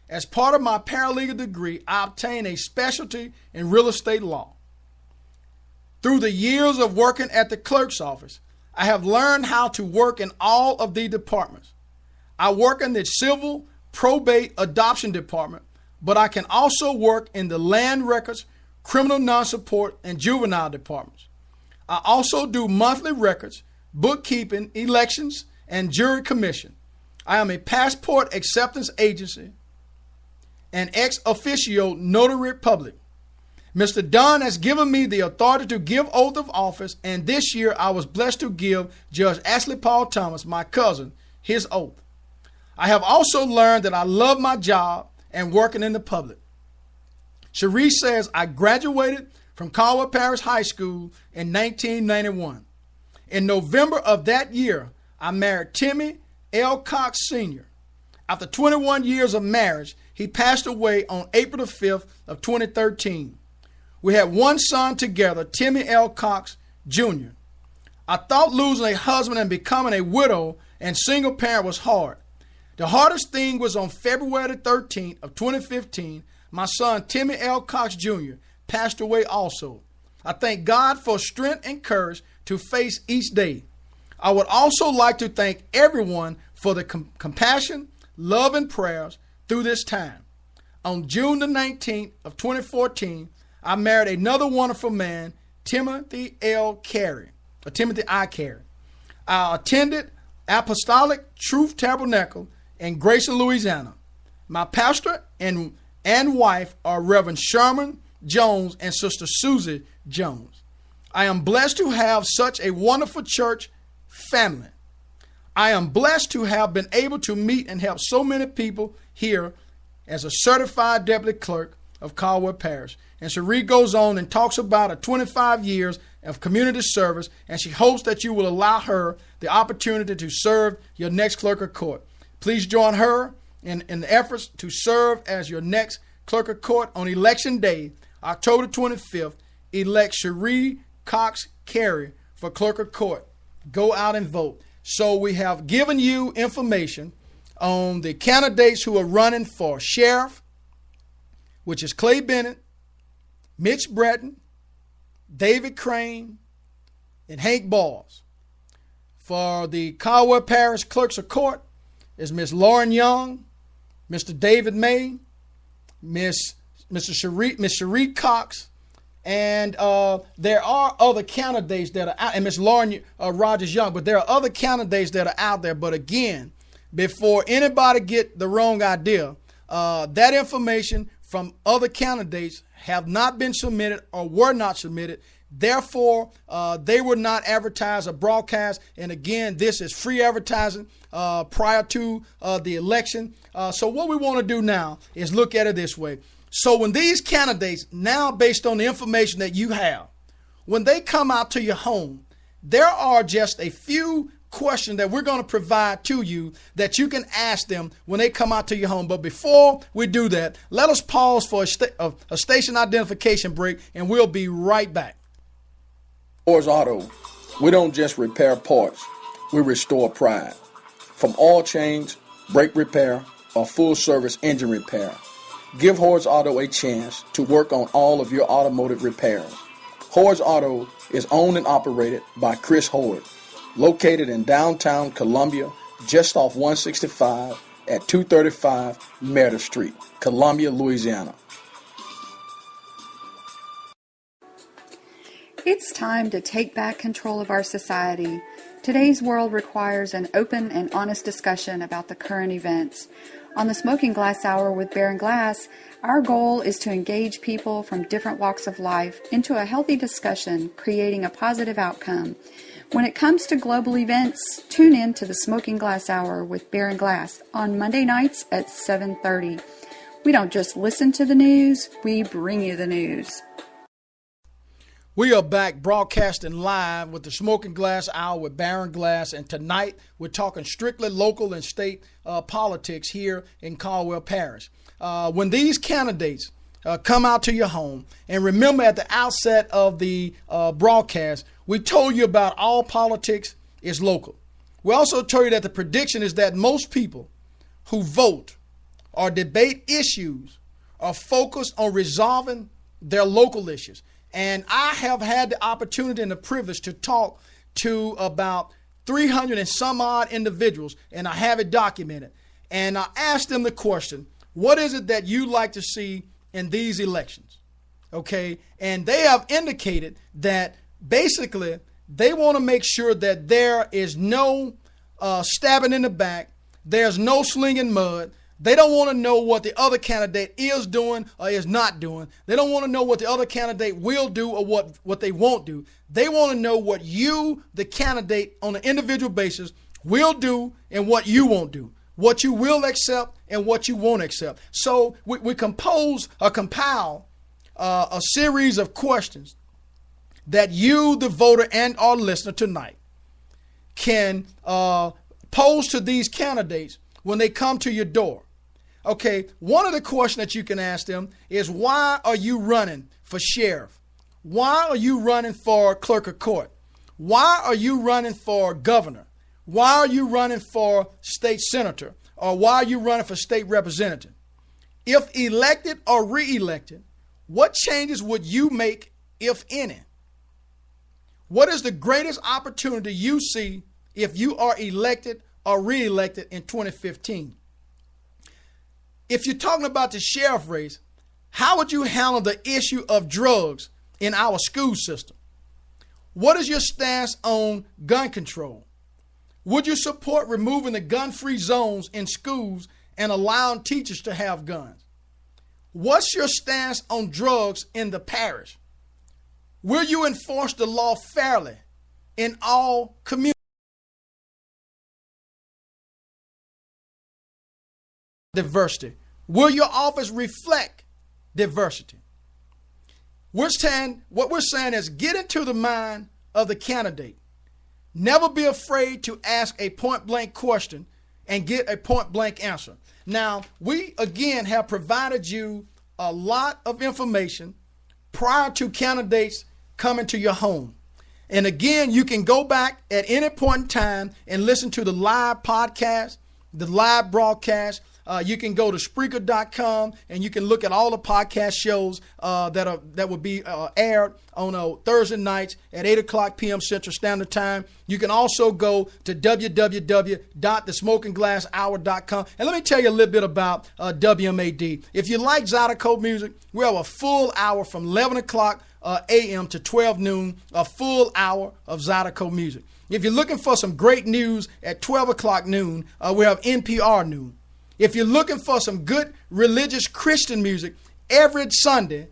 As part of my paralegal degree, I obtained a specialty in real estate law. Through the years of working at the clerk's office, I have learned how to work in all of the departments. I work in the civil, probate, adoption department, but I can also work in the land records, criminal non-support, and juvenile departments. I also do monthly records, bookkeeping, elections, and jury commission. I am a passport acceptance agency and ex officio notary public. Mr. Dunn has given me the authority to give oath of office, and this year I was blessed to give Judge Ashley Paul Thomas, my cousin, his oath. I have also learned that I love my job and working in the public. Cherie says I graduated from Caldwell Parish High School in 1991. In November of that year, I married Timmy L. Cox Sr. After 21 years of marriage, he passed away on April the 5th of 2013. We had one son together, Timmy L. Cox Jr. I thought losing a husband and becoming a widow and single parent was hard. The hardest thing was on February 13th of 2015, my son Timmy L. Cox Jr. passed away also. I thank God for strength and courage to face each day. I would also like to thank everyone for the compassion, love, and prayers through this time. On June the 19th of 2014, I married another wonderful man, Timothy L. Carey, or Timothy I. Carey. I attended Apostolic Truth Tabernacle in Grayson, Louisiana. My pastor and wife are Reverend Sherman Jones and Sister Susie Jones. I am blessed to have such a wonderful church family. I am blessed to have been able to meet and help so many people here as a certified deputy clerk of Caldwell Parish. And Cherie goes on and talks about her 25 years of community service, and she hopes that you will allow her the opportunity to serve your next clerk of court. Please join her in the efforts to serve as your next clerk of court on Election Day, October 25th. Elect Cherie Cox Carey for clerk of court. Go out and vote. So we have given you information on the candidates who are running for sheriff, which is Clay Bennett, Mitch Breton, David Crane, and Hank Balls. For the Caldwell Parish Clerks of Court is Miss Lauren Young, Mr. David May, Miss Cherie Cox, and there are other candidates that are out, and Miss Lauren Rogers Young, but there are other candidates that are out there. But again, before anybody get the wrong idea, that information from other candidates have not been submitted or were not submitted. Therefore, they were not advertised or broadcast. And again, this is free advertising prior to the election. So what we want to do now is look at it this way. So when these candidates, now based on the information that you have, when they come out to your home, there are just a few questions that we're going to provide to you that you can ask them when they come out to your home. But before we do that, let us pause for a station identification break, and we'll be right back. Ford's Auto, we don't just repair parts, we restore pride. From oil change, brake repair, or full service engine repair, give Ford's Auto a chance to work on all of your automotive repairs. Ford's Auto is owned and operated by Chris Horde, located in downtown Columbia, just off 165 at 235 Meredith Street, Columbia, Louisiana. It's time to take back control of our society. Today's world requires an open and honest discussion about the current events. On the Smoking Glass Hour with Baron Glass, our goal is to engage people from different walks of life into a healthy discussion, creating a positive outcome. When it comes to global events, tune in to the Smoking Glass Hour with Baron Glass on Monday nights at 7:30. We don't just listen to the news, we bring you the news. We are back broadcasting live with the Smoking Glass Hour with Baron Glass, and tonight we're talking strictly local and state politics here in Caldwell Parish. When these candidates come out to your home, and remember at the outset of the broadcast, we told you about all politics is local. We also told you that the prediction is that most people who vote or debate issues are focused on resolving their local issues. And I have had the opportunity and the privilege to talk to about 300 and some odd individuals, and I have it documented. And I asked them the question, what is it that you like to see in these elections? Okay. And they have indicated that basically they want to make sure that there is no stabbing in the back. There's no slinging mud. They don't want to know what the other candidate is doing or is not doing. They don't want to know what the other candidate will do or what they won't do. They want to know what you, the candidate, on an individual basis, will do and what you won't do, what you will accept and what you won't accept. So we compile a series of questions that you, the voter and our listener tonight, can pose to these candidates when they come to your door. Okay, one of the questions that you can ask them is, why are you running for sheriff? Why are you running for clerk of court? Why are you running for governor? Why are you running for state senator? Or why are you running for state representative? If elected or re-elected, what changes would you make, if any? What is the greatest opportunity you see if you are elected or re-elected in 2015? If you're talking about the sheriff race, how would you handle the issue of drugs in our school system? What is your stance on gun control? Would you support removing the gun-free zones in schools and allowing teachers to have guns? What's your stance on drugs in the parish? Will you enforce the law fairly in all communities? Diversity. Will your office reflect diversity? What we're saying is get into the mind of the candidate. Never be afraid to ask a point-blank question and get a point-blank answer. Now, we, again, have provided you a lot of information prior to candidates coming to your home. And again, you can go back at any point in time and listen to the live podcast, the live broadcast. You can go to Spreaker.com and you can look at all the podcast shows that will be aired on Thursday nights at 8 o'clock p.m. Central Standard Time. You can also go to www.thesmokingglasshour.com. And let me tell you a little bit about WMAD. If you like Zydeco music, we have a full hour from 11 o'clock a.m. to 12 noon, a full hour of Zydeco music. If you're looking for some great news at 12 o'clock noon, we have NPR Noon. If you're looking for some good religious Christian music, every Sunday,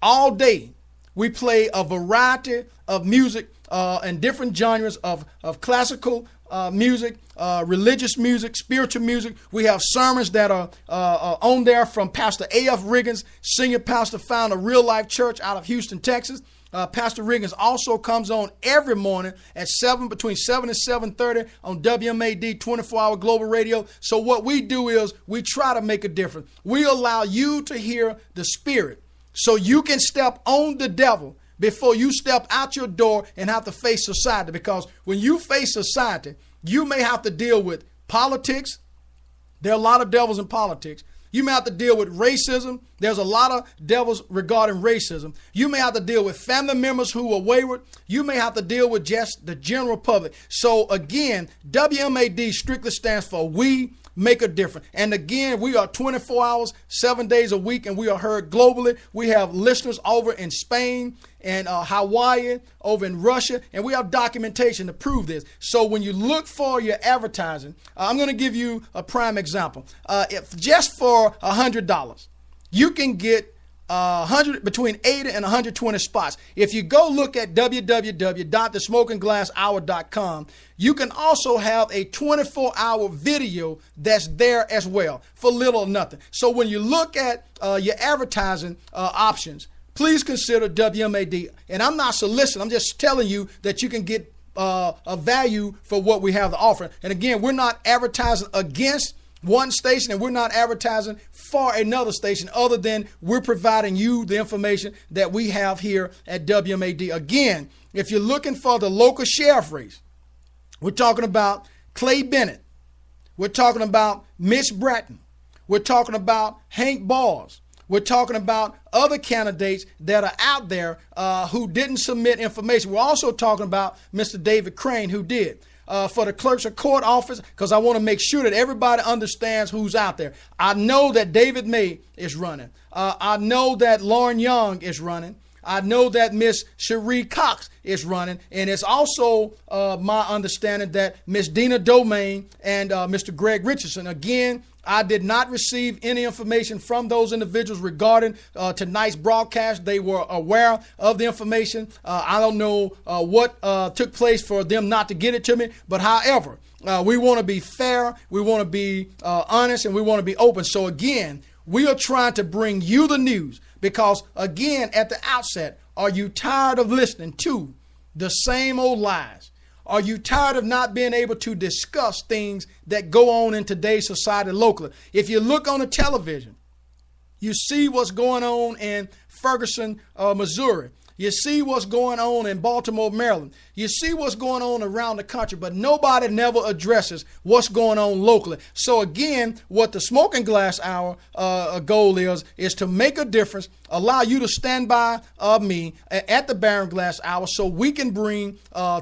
all day, we play a variety of music and different genres of classical music, religious music, spiritual music. We have sermons that are on there from Pastor A.F. Riggins, senior pastor, founder of Real Life Church out of Houston, Texas. Pastor Riggins also comes on every morning at between 7 and 7:30 on WMAD 24-hour global radio. So what we do is we try to make a difference. We allow you to hear the Spirit so you can step on the devil before you step out your door and have to face society. Because when you face society, you may have to deal with politics. There are a lot of devils in politics. You may have to deal with racism. There's a lot of devils regarding racism. You may have to deal with family members who are wayward. You may have to deal with just the general public. So again, WMAD strictly stands for We Make a Difference. And again, we are 24 hours, 7 days a week, and we are heard globally. We have listeners over in Spain and Hawaii, over in Russia, and we have documentation to prove this. So when you look for your advertising, I'm going to give you a prime example. If just for $100, you can get between 80 and 120 spots. If you go look at www.thesmokingglasshour.com, you can also have a 24-hour video that's there as well for little or nothing. So when you look at your advertising options, please consider WMAD. And I'm not soliciting. I'm just telling you that you can get a value for what we have to offer. And again, we're not advertising against one station and we're not advertising for another station other than we're providing you the information that we have here at WMAD. Again, if you're looking for the local sheriff race, we're talking about Clay Bennett. We're talking about Mitch Bratton. We're talking about Hank Bars. We're talking about other candidates that are out there who didn't submit information. We're also talking about Mr. David Crane, who did. For the clerks of court office, because I want to make sure that everybody understands who's out there. I know that David May is running. I know that Lauren Young is running. I know that Miss Cherie Cox is running. And it's also my understanding that Miss Dina Domain and Mr. Greg Richardson. Again, I did not receive any information from those individuals regarding tonight's broadcast. They were aware of the information. I don't know what took place for them not to get it to me. But however, we want to be fair, we want to be honest, and we want to be open. So again, we are trying to bring you the news because, again, at the outset, are you tired of listening to the same old lies? Are you tired of not being able to discuss things that go on in today's society locally? If you look on the television, you see what's going on in Ferguson, Missouri. You see what's going on in Baltimore, Maryland. You see what's going on around the country, but nobody never addresses what's going on locally. So again, what the Smoking Glass Hour goal is to make a difference, allow you to stand by me at the Barren Glass Hour so we can bring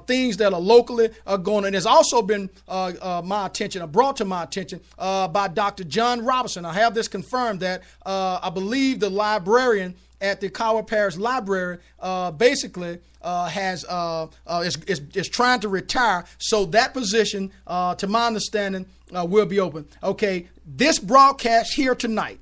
things that are locally going. And it's also been brought to my attention by Dr. John Robinson. I have this confirmed that I believe the librarian at the Coward Parish Library is trying to retire. So that position, to my understanding, will be open. Okay, this broadcast here tonight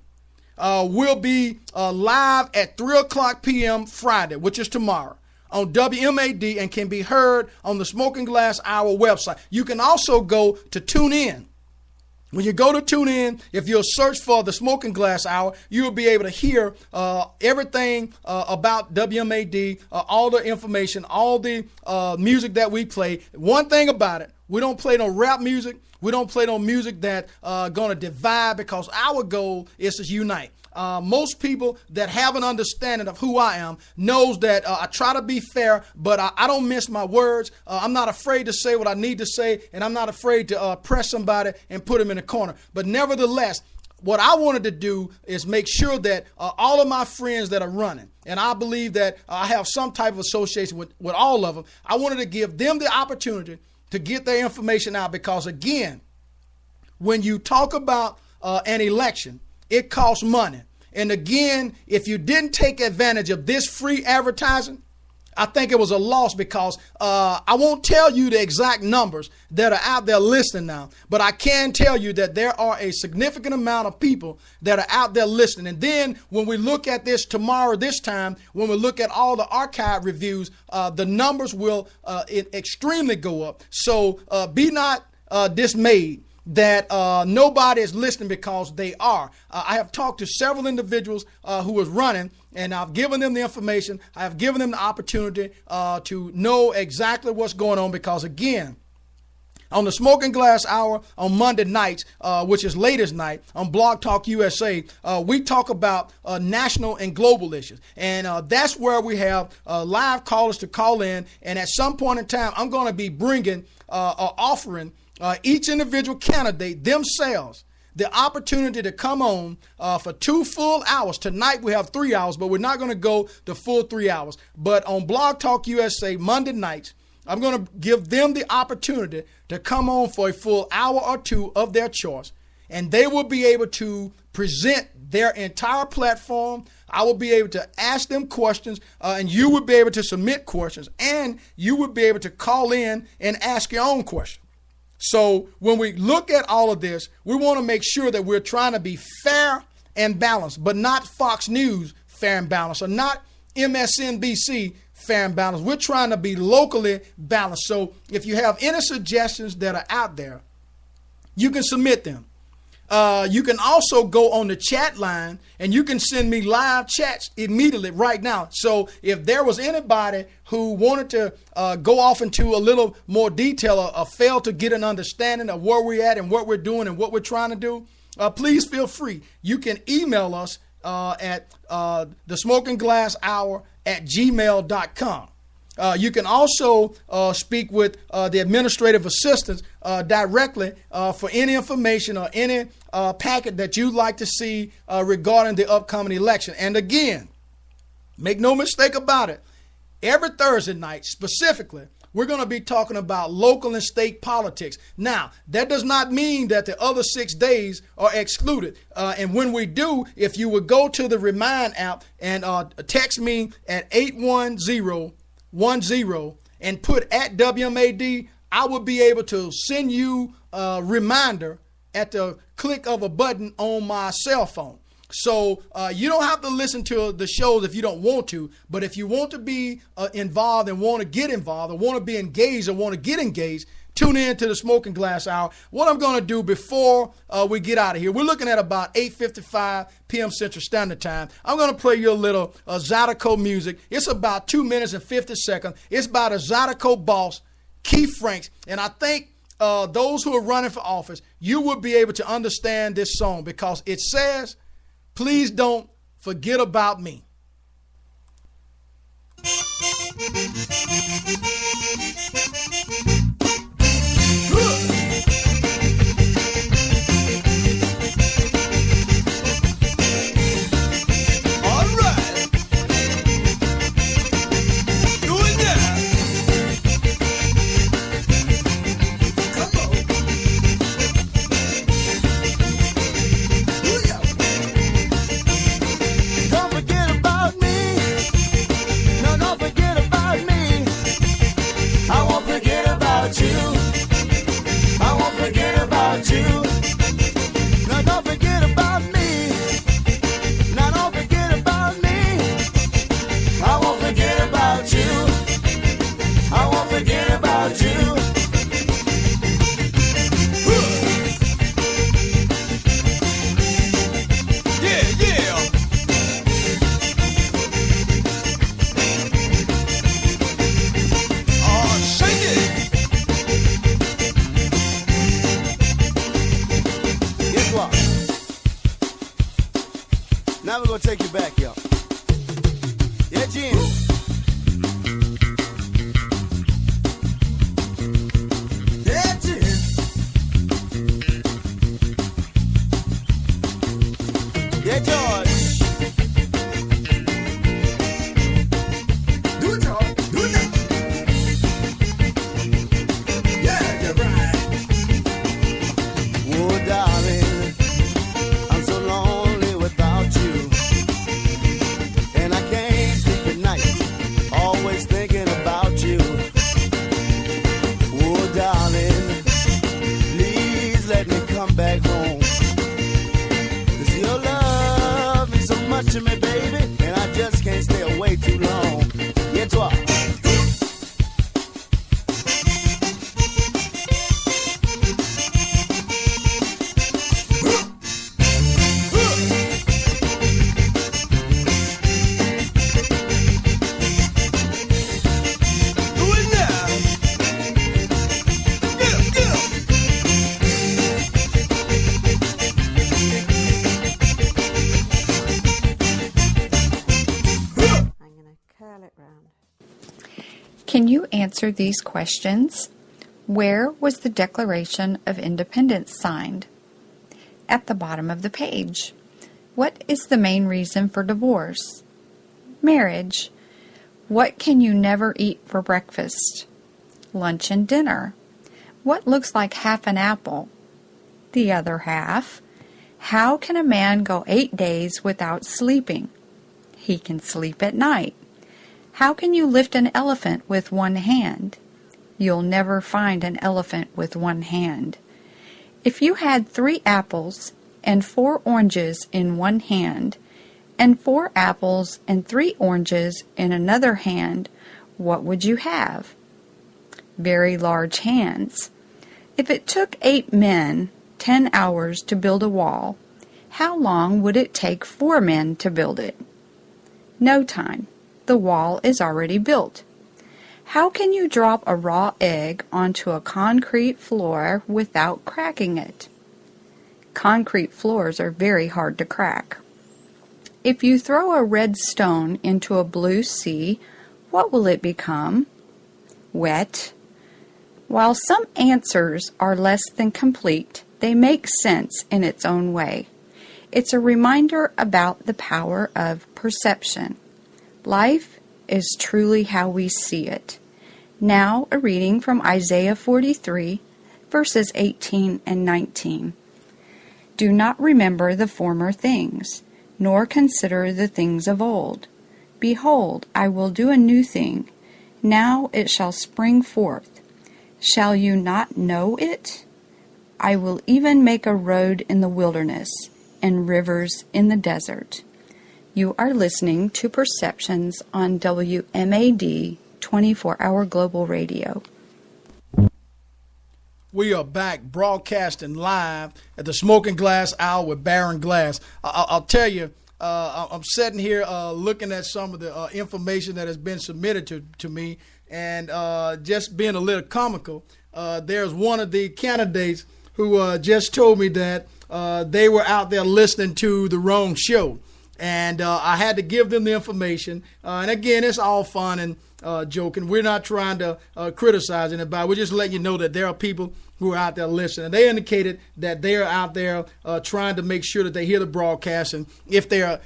will be live at 3 o'clock p.m. Friday, which is tomorrow, on WMAD and can be heard on the Smoking Glass Hour website. You can also go to TuneIn When you go to tune in, if you'll search for the Smoking Glass Hour, you'll be able to hear everything about WMAD, all the information, all the music that we play. One thing about it, we don't play no rap music. We don't play no music that going to divide, because our goal is to unite. Most people that have an understanding of who I am knows that I try to be fair, but I don't mince my words. I'm not afraid to say what I need to say, and I'm not afraid to press somebody and put them in a corner. But nevertheless, what I wanted to do is make sure that all of my friends that are running, and I believe that I have some type of association with all of them, I wanted to give them the opportunity to get their information out, because, again, when you talk about an election, it costs money. And again, if you didn't take advantage of this free advertising, I think it was a loss, because I won't tell you the exact numbers that are out there listening now, but I can tell you that there are a significant amount of people that are out there listening. And then when we look at this tomorrow, this time, when we look at all the archive reviews, the numbers will extremely go up. So be not dismayed that nobody is listening, because they are. I have talked to several individuals who was running, and I've given them the information. I have given them the opportunity to know exactly what's going on, because, again, on the Smoking Glass Hour on Monday nights, which is latest night on Blog Talk USA, we talk about national and global issues. And that's where we have live callers to call in. And at some point in time, I'm going to be bringing offering each individual candidate themselves the opportunity to come on for 2 full hours. Tonight we have 3 hours, but we're not going to go the full 3 hours. But on Blog Talk USA Monday nights, I'm going to give them the opportunity to come on for a full hour or 2 of their choice, and they will be able to present their entire platform. I will be able to ask them questions, and you will be able to submit questions, and you will be able to call in and ask your own question. So when we look at all of this, we want to make sure that we're trying to be fair and balanced, but not Fox News fair and balanced, or not MSNBC fair and balanced. We're trying to be locally balanced. So if you have any suggestions that are out there, you can submit them. You can also go on the chat line, and you can send me live chats immediately right now. So if there was anybody who wanted to go off into a little more detail, or failed to get an understanding of where we're at and what we're doing and what we're trying to do, please feel free. You can email us at thesmokingglasshour@gmail.com. You can also speak with the administrative assistants directly for any information or any packet that you'd like to see regarding the upcoming election. And again, make no mistake about it, every Thursday night specifically, we're going to be talking about local and state politics. Now, that does not mean that the other 6 days are excluded. And when we do, if you would go to the Remind app and text me at 81010 and put at WMAD, I will be able to send you a reminder at the click of a button on my cell phone. So you don't have to listen to the shows if you don't want to, but if you want to be involved and want to get involved, or want to be engaged or want to get engaged, tune in to the Smoking Glass Hour. What I'm going to do before we get out of here, we're looking at about 8:55 p.m. Central Standard Time. I'm going to play you a little Zydeco music. It's about 2 minutes and 50 seconds. It's by the Zydeco boss, Keith Franks. And I think those who are running for office, you will be able to understand this song, because it says, "Please don't forget about me." I won't forget about gonna take you back, y'all. Yeah, Gene. Yeah, Gene. Yeah, George. Do it, George. Do it now. Yeah, you're right. Oh, darling, I'm so lonely without you. And I can't sleep at night, always thinking about you. Oh, darling, please let me come back home. 'Cause your love means so much to me, baby, and I just can't stay away too long. Yeah, toi. Can you answer these questions? Where was the Declaration of Independence signed? At the bottom of the page. What is the main reason for divorce? Marriage. What can you never eat for breakfast? Lunch and dinner. What looks like half an apple? The other half. How can a man go 8 days without sleeping? He can sleep at night. How can you lift an elephant with one hand? You'll never find an elephant with one hand. If you had 3 apples and 4 oranges in one hand, and 4 apples and 3 oranges in another hand, what would you have? Very large hands. If it took 8 men 10 hours to build a wall, how long would it take 4 men to build it? No time. The wall is already built. How can you drop a raw egg onto a concrete floor without cracking it? Concrete floors are very hard to crack. If you throw a red stone into a blue sea, what will it become? Wet. While some answers are less than complete, they make sense in its own way. It's a reminder about the power of perception. Life is truly how we see it. Now a reading from Isaiah 43, verses 18 and 19. Do not remember the former things, nor consider the things of old. Behold, I will do a new thing. Now it shall spring forth. Shall you not know it? I will even make a road in the wilderness and rivers in the desert. You are listening to Perceptions on WMAD 24-hour Global Radio. We are back broadcasting live at the Smoking Glass Hour with Baron Glass. I'll tell you, I'm sitting here looking at some of the information that has been submitted to me, and just being a little comical, there's one of the candidates who just told me that they were out there listening to the wrong show. And I had to give them the information. And again, it's all fun and joking. We're not trying to criticize anybody. We're just letting you know that there are people who are out there listening. And they indicated that they are out there trying to make sure that they hear the broadcast. And if they're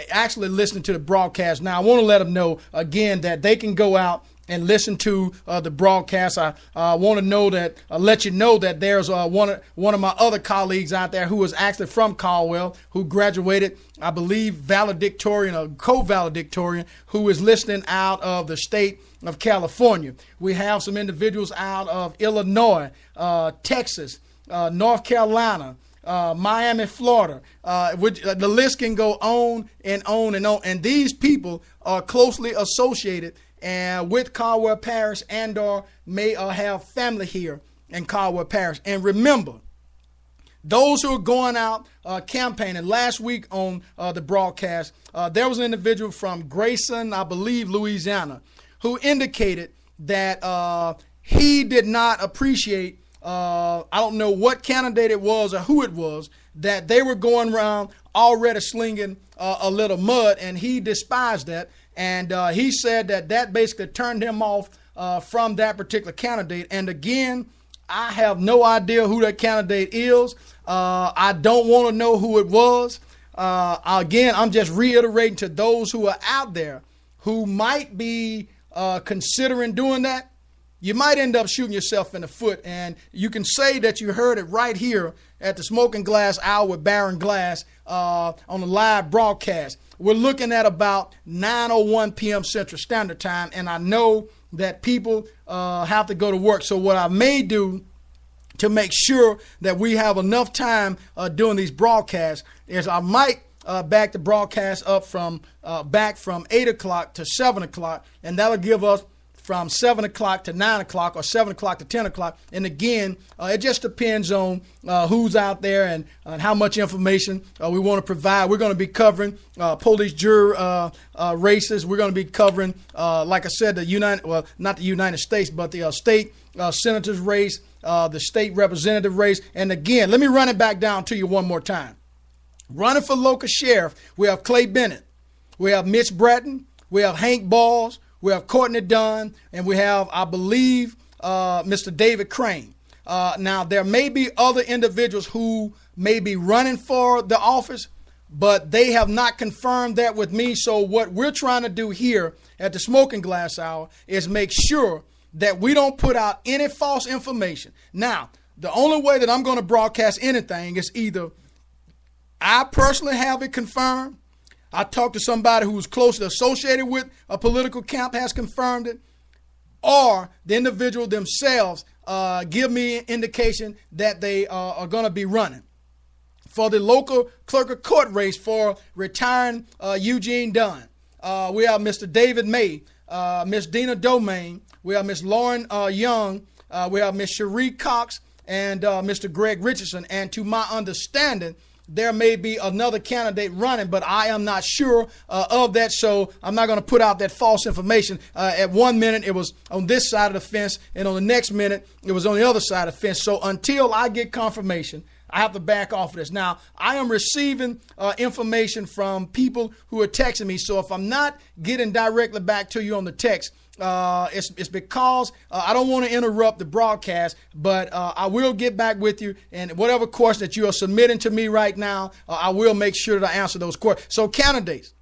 actually listening to the broadcast now, I want to let them know, again, that they can go out and listen to the broadcast. I want to know that, let you know that there's one of my other colleagues out there who is actually from Caldwell, who graduated, I believe, valedictorian or co-valedictorian, who is listening out of the state of California. We have some individuals out of Illinois, Texas, North Carolina, Miami, Florida. The list can go on and on and on. And these people are closely associated and with Caldwell Parish, and or may have family here in Caldwell Parish. And remember, those who are going out campaigning, last week on the broadcast, there was an individual from Grayson, I believe, Louisiana, who indicated that he did not appreciate, I don't know what candidate it was or who it was, that they were going around already slinging a little mud, and he despised that. And he said that basically turned him off from that particular candidate. And again, I have no idea who that candidate is. I don't want to know who it was. Again, I'm just reiterating to those who are out there who might be considering doing that. You might end up shooting yourself in the foot, and you can say that you heard it right here at the Smoking Glass Hour with Baron Glass on the live broadcast. We're looking at about 9:01 p.m. Central Standard Time, and I know that people have to go to work. So what I may do to make sure that we have enough time doing these broadcasts is I might back the broadcast up from 8 o'clock to 7 o'clock, and that'll give us from 7 o'clock to 9 o'clock or 7 o'clock to 10 o'clock. And again, it just depends on who's out there and how much information we want to provide. We're going to be covering police jury races. We're going to be covering, like I said, not the United States, but the state senator's race, the state representative race. And again, let me run it back down to you one more time. Running for local sheriff, we have Clay Bennett, we have Mitch Bratton, we have Hank Balls, we have Courtney Dunn, and we have, I believe, Mr. David Crane. Now, there may be other individuals who may be running for the office, but they have not confirmed that with me. So what we're trying to do here at the Smoking Glass Hour is make sure that we don't put out any false information. Now, the only way that I'm going to broadcast anything is either I personally have it confirmed, I talked to somebody who's closely associated with a political camp has confirmed it, or the individual themselves give me an indication that they are going to be running. For the local clerk of court race for retiring Eugene Dunn, we have Mr. David May, Miss Dina Domain, we have Miss Lauren Young, we have Miss Cherie Cox, and Mr. Greg Richardson. And to my understanding, there may be another candidate running, but I am not sure of that, so I'm not going to put out that false information. At 1 minute, it was on this side of the fence, and on the next minute, it was on the other side of the fence. So until I get confirmation, I have to back off of this. Now, I am receiving information from people who are texting me, so if I'm not getting directly back to you on the text, it's because I don't want to interrupt the broadcast, but I will get back with you, and whatever question that you are submitting to me right now, I will make sure that I answer those questions. So candidates,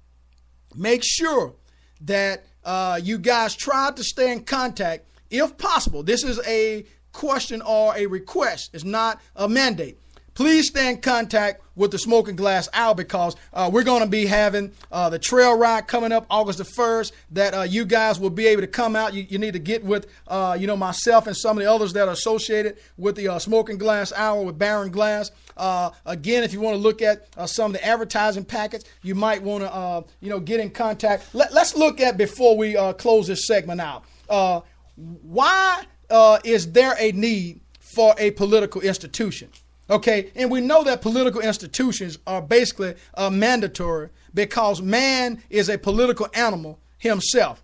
make sure that you guys try to stay in contact if possible. This is a question or a request. It's not a mandate. Please stay in contact with the Smoking Glass Hour because we're going to be having the trail ride coming up August the 1st that you guys will be able to come out. You need to get with, myself and some of the others that are associated with the Smoking Glass Hour with Baron Glass. Again, if you want to look at some of the advertising packets, you might want to, get in contact. Let's look at, before we close this segment out, why is there a need for a political institution? Okay, and we know that political institutions are basically mandatory because man is a political animal himself.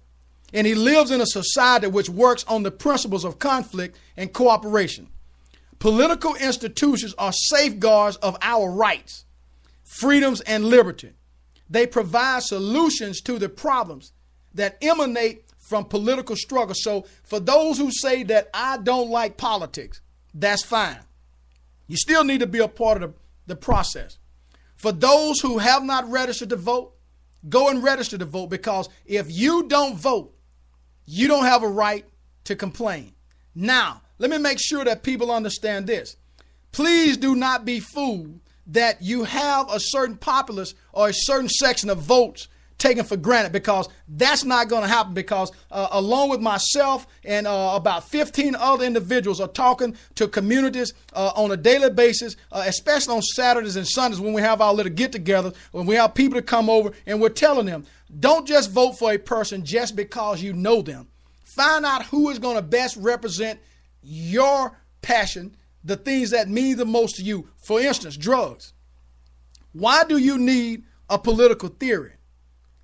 And he lives in a society which works on the principles of conflict and cooperation. Political institutions are safeguards of our rights, freedoms, and liberty. They provide solutions to the problems that emanate from political struggle. So for those who say that I don't like politics, that's fine. You still need to be a part of the process. For those who have not registered to vote, go and register to vote, because if you don't vote, you don't have a right to complain. Now, let me make sure that people understand this. Please do not be fooled that you have a certain populace or a certain section of votes taken for granted, because that's not going to happen, because along with myself and about 15 other individuals are talking to communities on a daily basis, especially on Saturdays and Sundays when we have our little get-together, when we have people to come over, and we're telling them, don't just vote for a person just because you know them. Find out who is going to best represent your passion, the things that mean the most to you. For instance, drugs. Why do you need a political theory?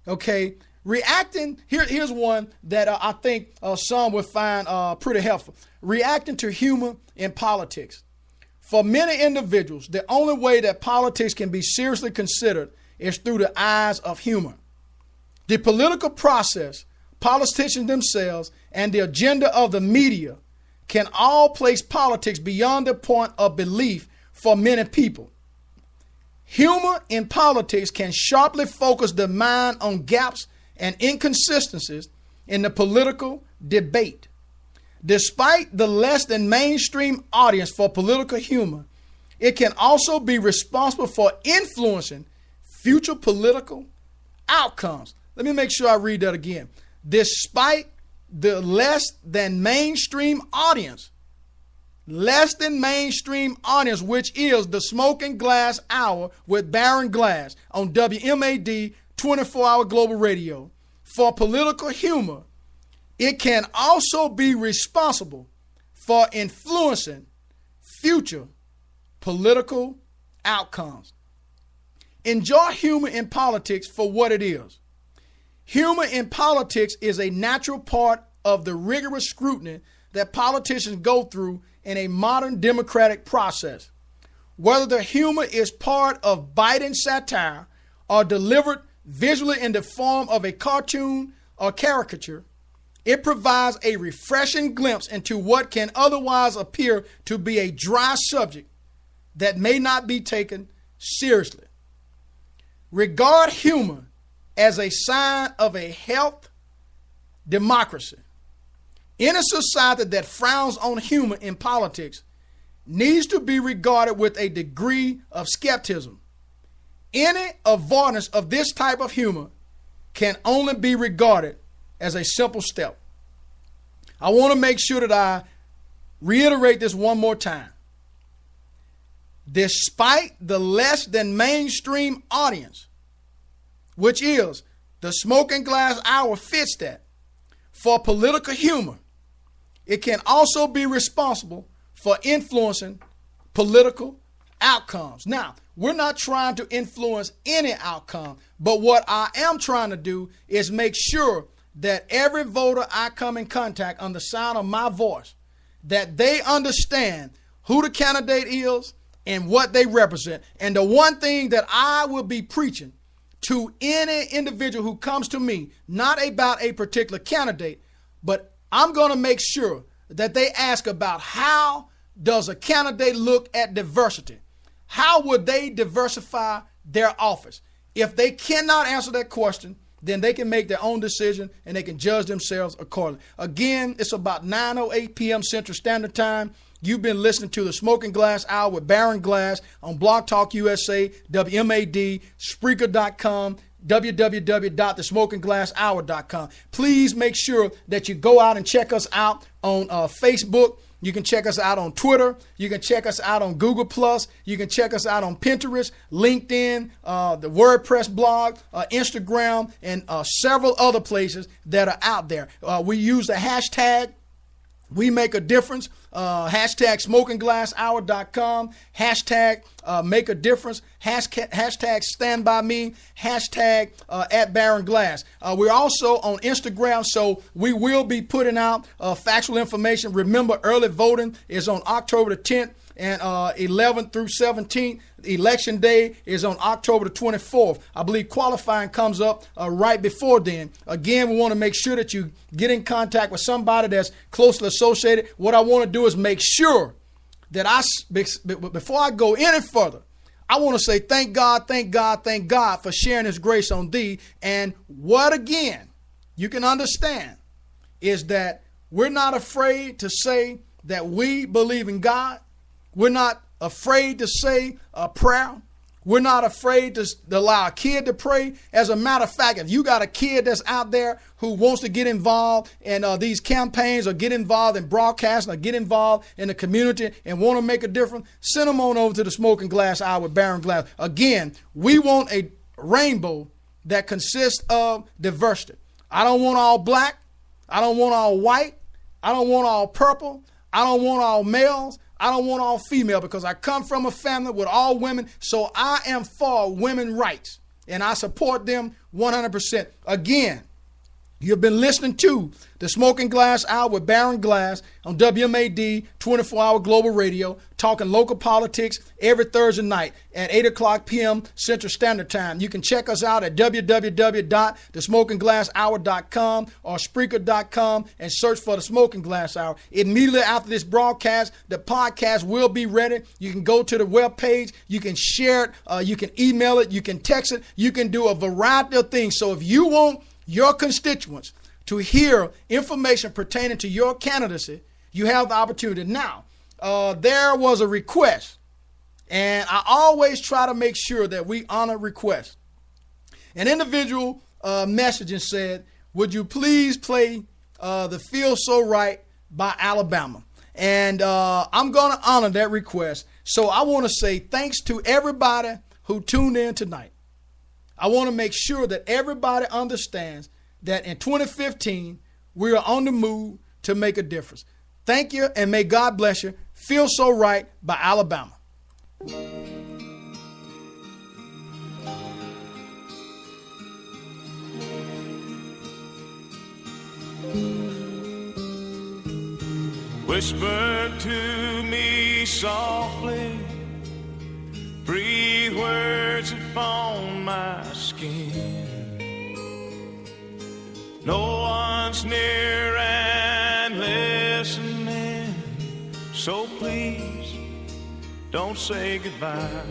Okay, reacting, here's one that I think some would find pretty helpful. Reacting to humor in politics. For many individuals, the only way that politics can be seriously considered is through the eyes of humor. The political process, politicians themselves, and the agenda of the media can all place politics beyond the point of belief for many people. Humor in politics can sharply focus the mind on gaps and inconsistencies in the political debate. Despite the less than mainstream audience for political humor, it can also be responsible for influencing future political outcomes. Let me make sure I read that again. Despite the less than mainstream audience, which is the Smoking Glass Hour with Baron Glass on WMAD 24-hour global radio, for political humor, it can also be responsible for influencing future political outcomes. Enjoy humor in politics for what it is. Humor in politics is a natural part of the rigorous scrutiny that politicians go through in a modern democratic process. Whether the humor is part of biting satire or delivered visually in the form of a cartoon or caricature, it provides a refreshing glimpse into what can otherwise appear to be a dry subject that may not be taken seriously. Regard humor as a sign of a healthy democracy. Any society that frowns on humor in politics needs to be regarded with a degree of skepticism. Any avoidance of this type of humor can only be regarded as a simple step. I want to make sure that I reiterate this one more time. Despite the less than mainstream audience, which is the Smoking Glass Hour fits that, for political humor, it can also be responsible for influencing political outcomes. Now, we're not trying to influence any outcome, but what I am trying to do is make sure that every voter I come in contact on the sound of my voice, that they understand who the candidate is and what they represent. And the one thing that I will be preaching to any individual who comes to me, not about a particular candidate, but I'm going to make sure that they ask about how does a candidate look at diversity? How would they diversify their office? If they cannot answer that question, then they can make their own decision and they can judge themselves accordingly. Again, it's about 9:08 p.m. Central Standard Time. You've been listening to the Smoking Glass Hour with Baron Glass on Blog Talk USA, WMAD, Spreaker.com, www.thesmokingglasshour.com. Please make sure that you go out and check us out on Facebook. You can check us out on Twitter. You can check us out on Google+. You can check us out on Pinterest, LinkedIn, the WordPress blog, Instagram, and several other places that are out there. We use the hashtag We Make a Difference, hashtag SmokingGlassHour.com, hashtag Make a Difference, hashtag Stand By Me, hashtag at Baron Glass. We're also on Instagram, so we will be putting out factual information. Remember, early voting is on October the 10th and 11th through 17th. Election day is on October the 24th. I believe qualifying comes up right before then. Again, we want to make sure that you get in contact with somebody that's closely associated. What I want to do is make sure that before I go any further, I want to say thank God for sharing His grace on thee. And what again you can understand is that we're not afraid to say that we believe in God. We're not afraid to say a prayer. We're not afraid to allow a kid to pray. As a matter of fact, if you got a kid that's out there who wants to get involved in these campaigns or get involved in broadcasting or get involved in the community and want to make a difference, send them on over to the Smoking Glass Hour with Baron Glass. Again, we want a rainbow that consists of diversity. I don't want all black. I don't want all white. I don't want all purple. I don't want all males. I don't want all female, because I come from a family with all women, so I am for women's rights, and I support them 100%. Again, You've been listening to the Smoking Glass Hour with Baron Glass on WMAD 24-hour global radio, talking local politics every Thursday night at 8 o'clock p.m. Central Standard Time. You can check us out at www.thesmokingglasshour.com or Spreaker.com and search for the Smoking Glass Hour. Immediately after this broadcast, the podcast will be ready. You can go to the webpage. You can share it. You can email it. You can text it. You can do a variety of things. So if you want your constituents to hear information pertaining to your candidacy, you have the opportunity. Now, there was a request, and I always try to make sure that we honor requests. An individual messaged and said, would you please play the Feel So Right by Alabama? And I'm going to honor that request. So I want to say thanks to everybody who tuned in tonight. I want to make sure that everybody understands that in 2015, we are on the move to make a difference. Thank you, and may God bless you. Feel So Right by Alabama. Whisper to me softly, breathe words upon my skin. No one's near and listening, so please don't say goodbye.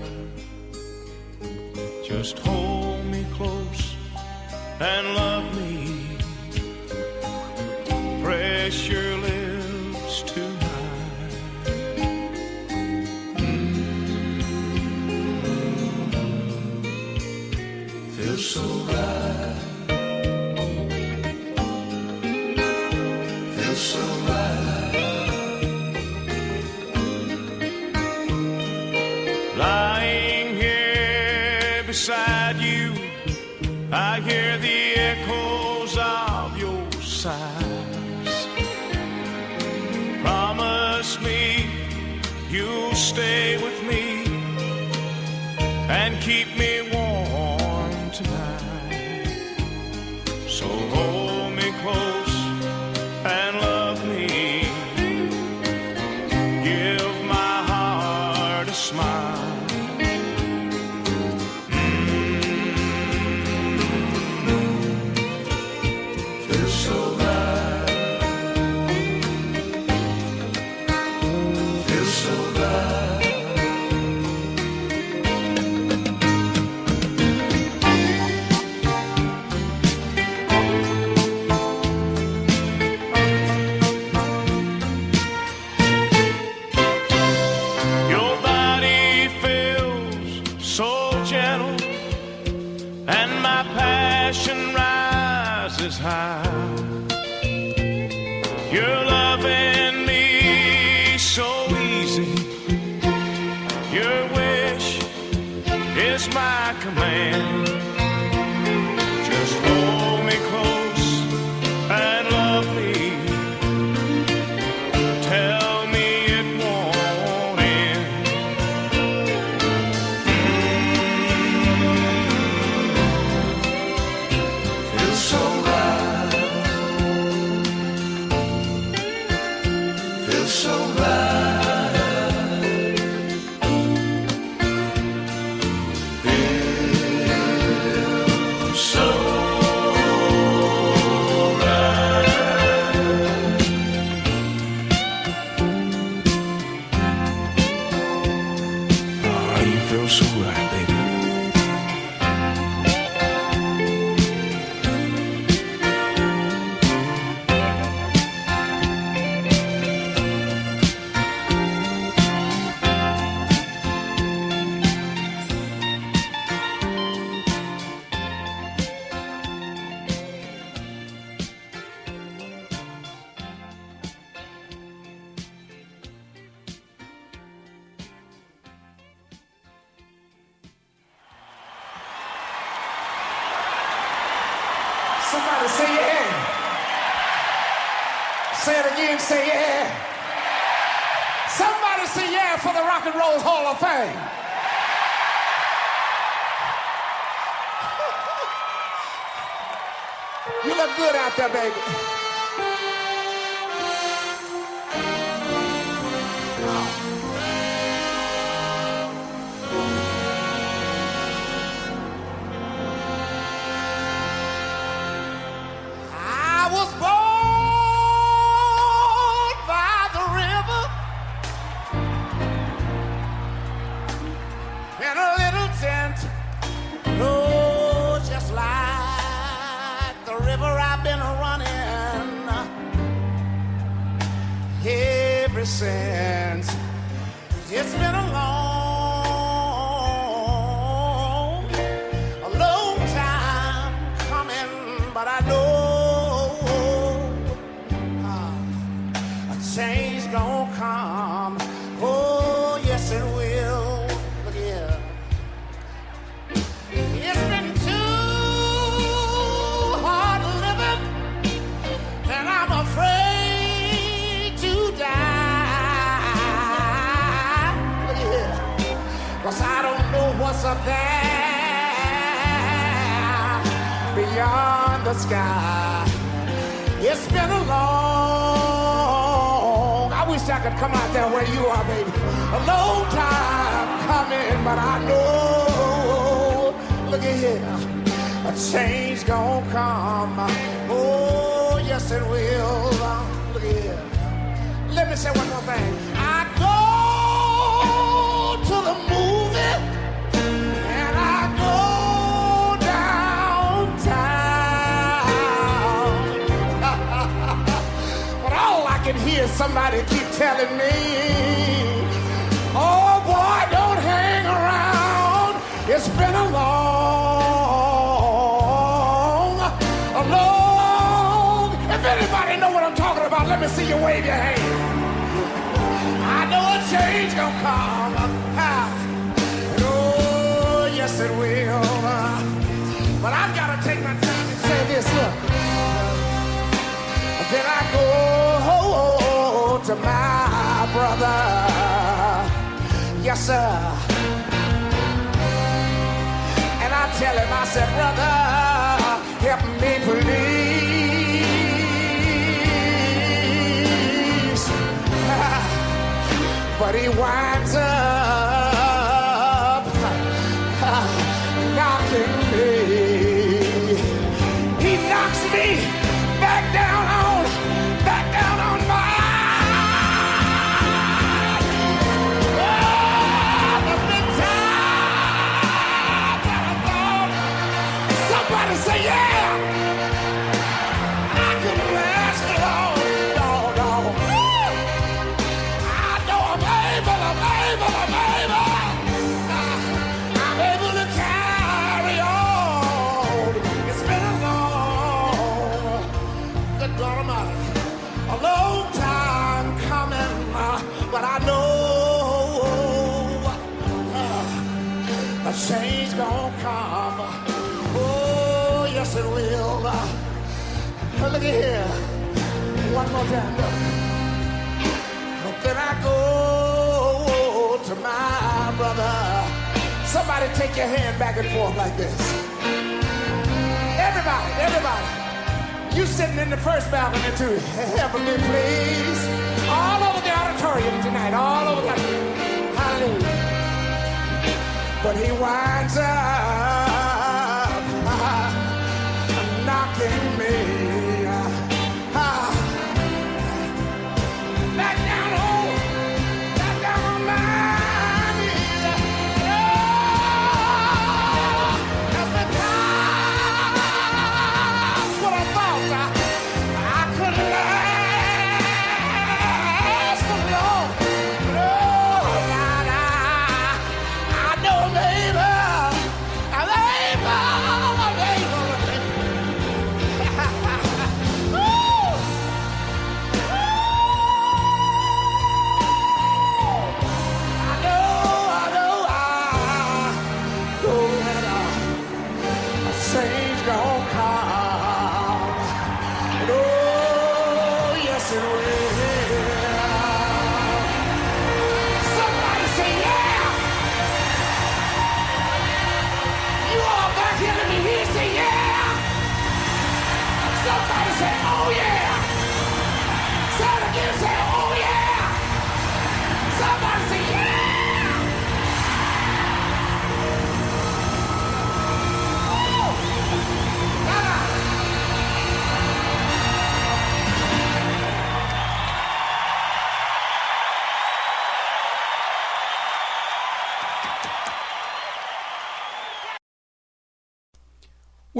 Just hold me close and love me. Press your lips to mine. Feels so right. Feels so right. Lying here beside you, I hear the echoes of your sighs. Promise me you'll stay with me and keep me warm tonight. So hold me close and love me. Give my heart a smile. Feels so right. Feels so right. Your body feels so gentle, and my passion rises high. You're loving me so easy. Your wish is my command. Just hold me close and love me. Tell me it won't end. Feels so right. Feels so right. Feels so right. Oh, you feel so right, baby. Somebody say yeah. Say it again, say yeah. Somebody say yeah for the Rock and Roll Hall of Fame. You look good out there, baby. I was born by the river in a little tent. Oh, just like the river I've been running ever since. It's been a long time coming, but I know a change gonna come. Oh, yes it will. Look here. It's been too hard living, and I'm afraid to die. Look here. 'Cause I don't know what's up there beyond the sky. It's been a long, I wish I could come out there where you are, baby. A long time coming, but I know, look at here, a change gonna come. Oh, yes it will. Look at here. Let me say one more thing. I go to the movie and I go downtown. But all I can hear is somebody keep telling me, oh boy, don't hang around. It's been a long. If anybody know what I'm talking about, let me see you wave your hand. I know a change gonna come. Oh, yes it will. But I've got to take my time and say this, look. Then I go to my brother. Yes, sir. And I tell him, I said, brother, help me please. But he winds up knocking me. He knocks me back down on my. The big time that I thought. Somebody say, yeah, I could last long. No. I know I'm able. I'm able to carry on. It's been a long, good God Almighty, a long time coming, but I know a change gonna come. Oh, yes it will. Look at here, one more time, look. But then I go to my brother. Somebody take your hand back and forth like this. Everybody. You sitting in the first balcony too. Help me, please. All over the auditorium tonight. All over the. Hallelujah. But he winds up knocking me back down on my knees. That's the times what I thought I could last so long. No, I know, baby.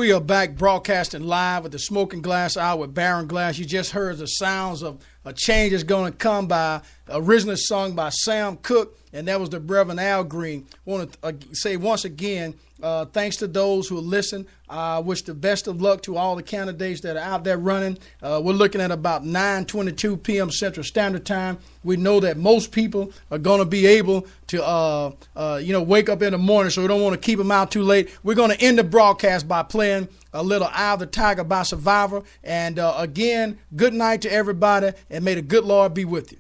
We are back broadcasting live at the Smoking Glass Hour with Baron Glass. You just heard the sounds of a change is going to come by, originally sung by Sam Cooke, and that was the Reverend Al Green. I want to say once again, thanks to those who listen. I wish the best of luck to all the candidates that are out there running. We're looking at about 9:22 p.m. Central Standard Time. We know that most people are going to be able to, wake up in the morning, so we don't want to keep them out too late. We're going to end the broadcast by playing a little Eye of the Tiger by Survivor. And again, good night to everybody, and may the good Lord be with you.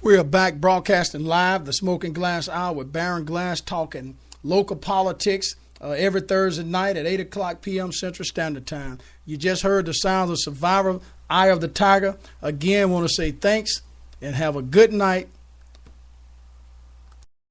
We are back broadcasting live, the Smoking Glass Hour with Baron Glass, talking local politics every Thursday night at 8 o'clock p.m. Central Standard Time. You just heard the sounds of Survivor, Eye of the Tiger. Again, want to say thanks and have a good night.